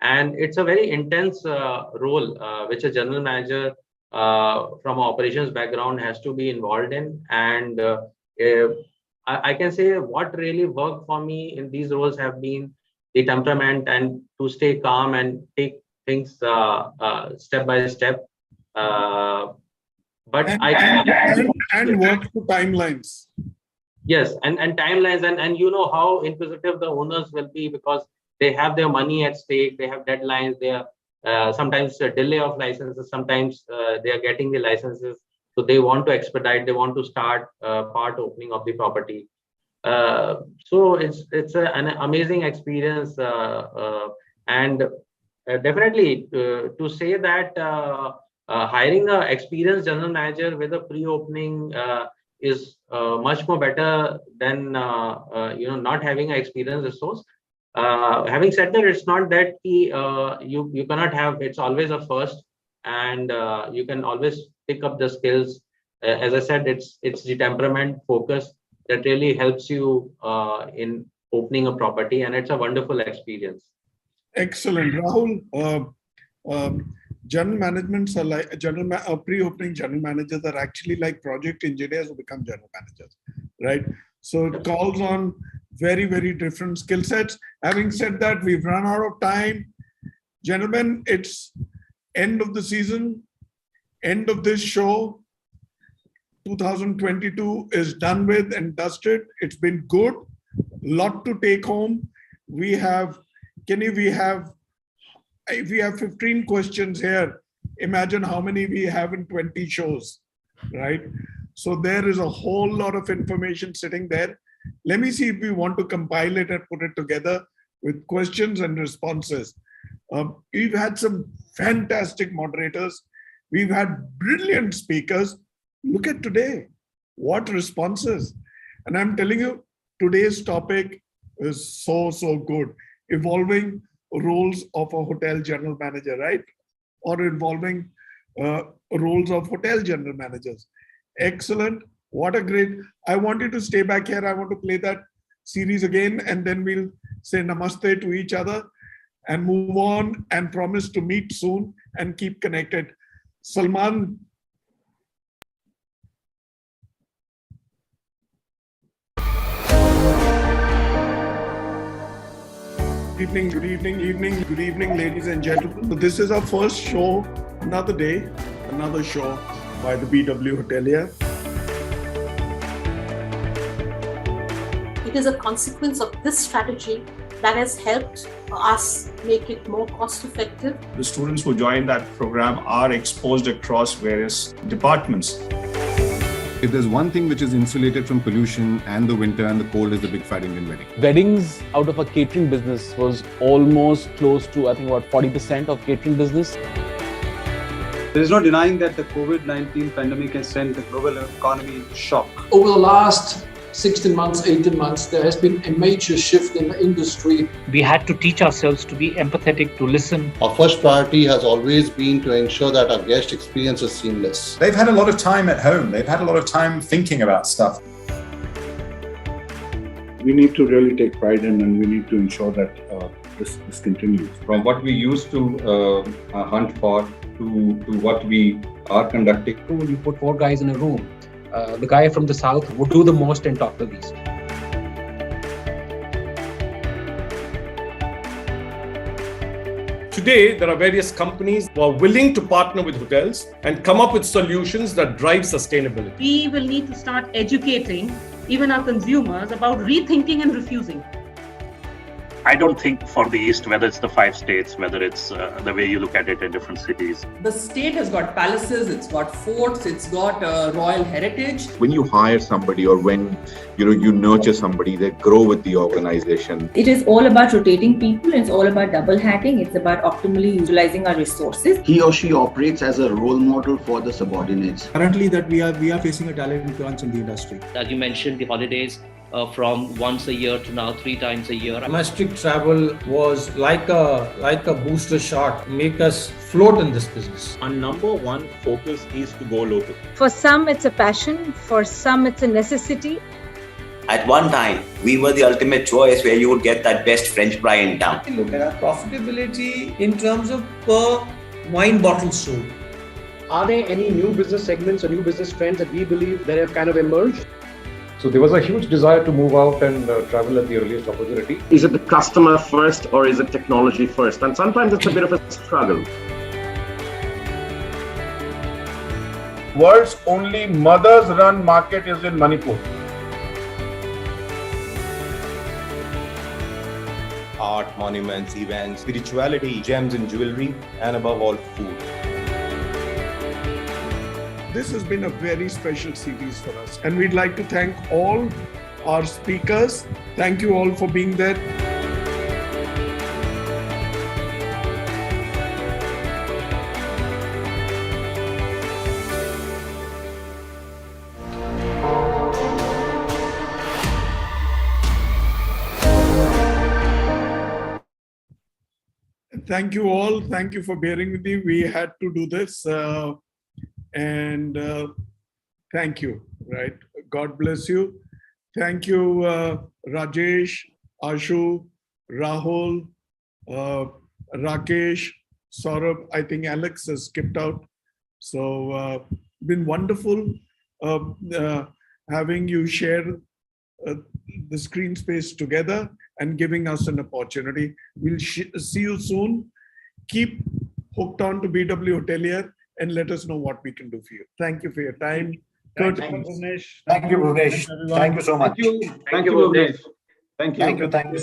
and it's a very intense role which a general manager from an operations background has to be involved in. And I can say what really worked for me in these roles have been the temperament and to stay calm and take things step by step. But and work to timelines. Yes, and timelines, and you know how inquisitive the owners will be, because they have their money at stake, they have deadlines, they are sometimes a delay of licenses, sometimes they are getting the licenses, so they want to expedite, they want to start part opening of the property. So it's an amazing experience, and definitely to say that hiring an experienced general manager with a pre-opening is much more better than you know, not having an experienced resource. Having said that, it's not that you cannot have, it's always a first, and you can always pick up the skills. As I said, it's the temperament, focus that really helps you in opening a property, and it's a wonderful experience. Excellent, Rahul. General managements are like pre-opening general managers are actually like project engineers who become general managers, right? So it calls on very, very different skill sets. Having said that, we've run out of time. Gentlemen, it's end of the season, end of this show. 2022 is done with and dusted. It's been good. Lot to take home. We have, Kenny, we have if we have 15 questions here, imagine how many we have in 20 shows, right? So there is a whole lot of information sitting there. Let me see if we want to compile it and put it together with questions and responses. We've had some fantastic moderators. We've had brilliant speakers. Look at today, what responses. And I'm telling you, today's topic is so good. Evolving roles of a hotel general manager, right? Or involving roles of hotel general managers. Excellent. What a great, I want you to stay back here. I want to play that series again, and then we'll say namaste to each other and move on and promise to meet soon and keep connected. Salman. Good evening, ladies and gentlemen. So this is our first show, another day, another show by the BW Hotelier. It is a consequence of this strategy that has helped us make it more cost effective. The students who join that program are exposed across various departments. If there's one thing which is insulated from pollution and the winter and the cold, is the big fat Indian wedding. Weddings out of a catering business was almost close to, I think, about 40% of catering business. There is no denying that the COVID-19 pandemic has sent the global economy into shock. Over the last 16 months, 18 months, there has been a major shift in the industry. We had to teach ourselves to be empathetic, to listen. Our first priority has always been to ensure that our guest experience is seamless. They've had a lot of time at home. They've had a lot of time thinking about stuff. We need to really take pride in, and we need to ensure that this continues. From what we used to hunt for to what we are conducting. When you put 4 guys in a room, the guy from the south would do the most and talk the least. Today, there are various companies who are willing to partner with hotels and come up with solutions that drive sustainability. We will need to start educating even our consumers about rethinking and refusing. I don't think for the East, whether it's the 5 states, whether it's the way you look at it in different cities. The state has got palaces, it's got forts, it's got royal heritage. When you hire somebody or when you nurture somebody, they grow with the organization. It is all about rotating people. It's all about double hatting. It's about optimally utilizing our resources. He or she operates as a role model for the subordinates. Currently, that we are facing a talent crunch in the industry. As you mentioned, the holidays from once a year to now 3 times a year. Domestic travel was like a booster shot, make us float in this business. Our number one focus is to go local. For some, it's a passion. For some, it's a necessity. At one time, we were the ultimate choice where you would get that best French fry in town. Look at our profitability in terms of per wine bottle sold. Are there any new business segments or new business trends that we believe that have kind of emerged? So there was a huge desire to move out and travel at the earliest opportunity. Is it the customer first or is it technology first? And sometimes it's a bit of a struggle. World's only mothers-run market is in Manipur. Art, monuments, events, spirituality, gems and jewelry, and above all, food. This has been a very special series for us, and we'd like to thank all our speakers. Thank you all for being there. Thank you all. Thank you for bearing with me. We had to do this. And thank you, right? God bless you. Thank you, Rajesh, Ashu, Rahul, Rakesh, Saurabh. I think Alex has skipped out. So been wonderful having you share the screen space together and giving us an opportunity. We'll see you soon. Keep hooked on to BW Hotelier and let us know what we can do for you. Thank you for your time. Thank you, Bhuvnesh. Thank you so much. Thank you, Bhuvnesh. Thank you. Thank you so much.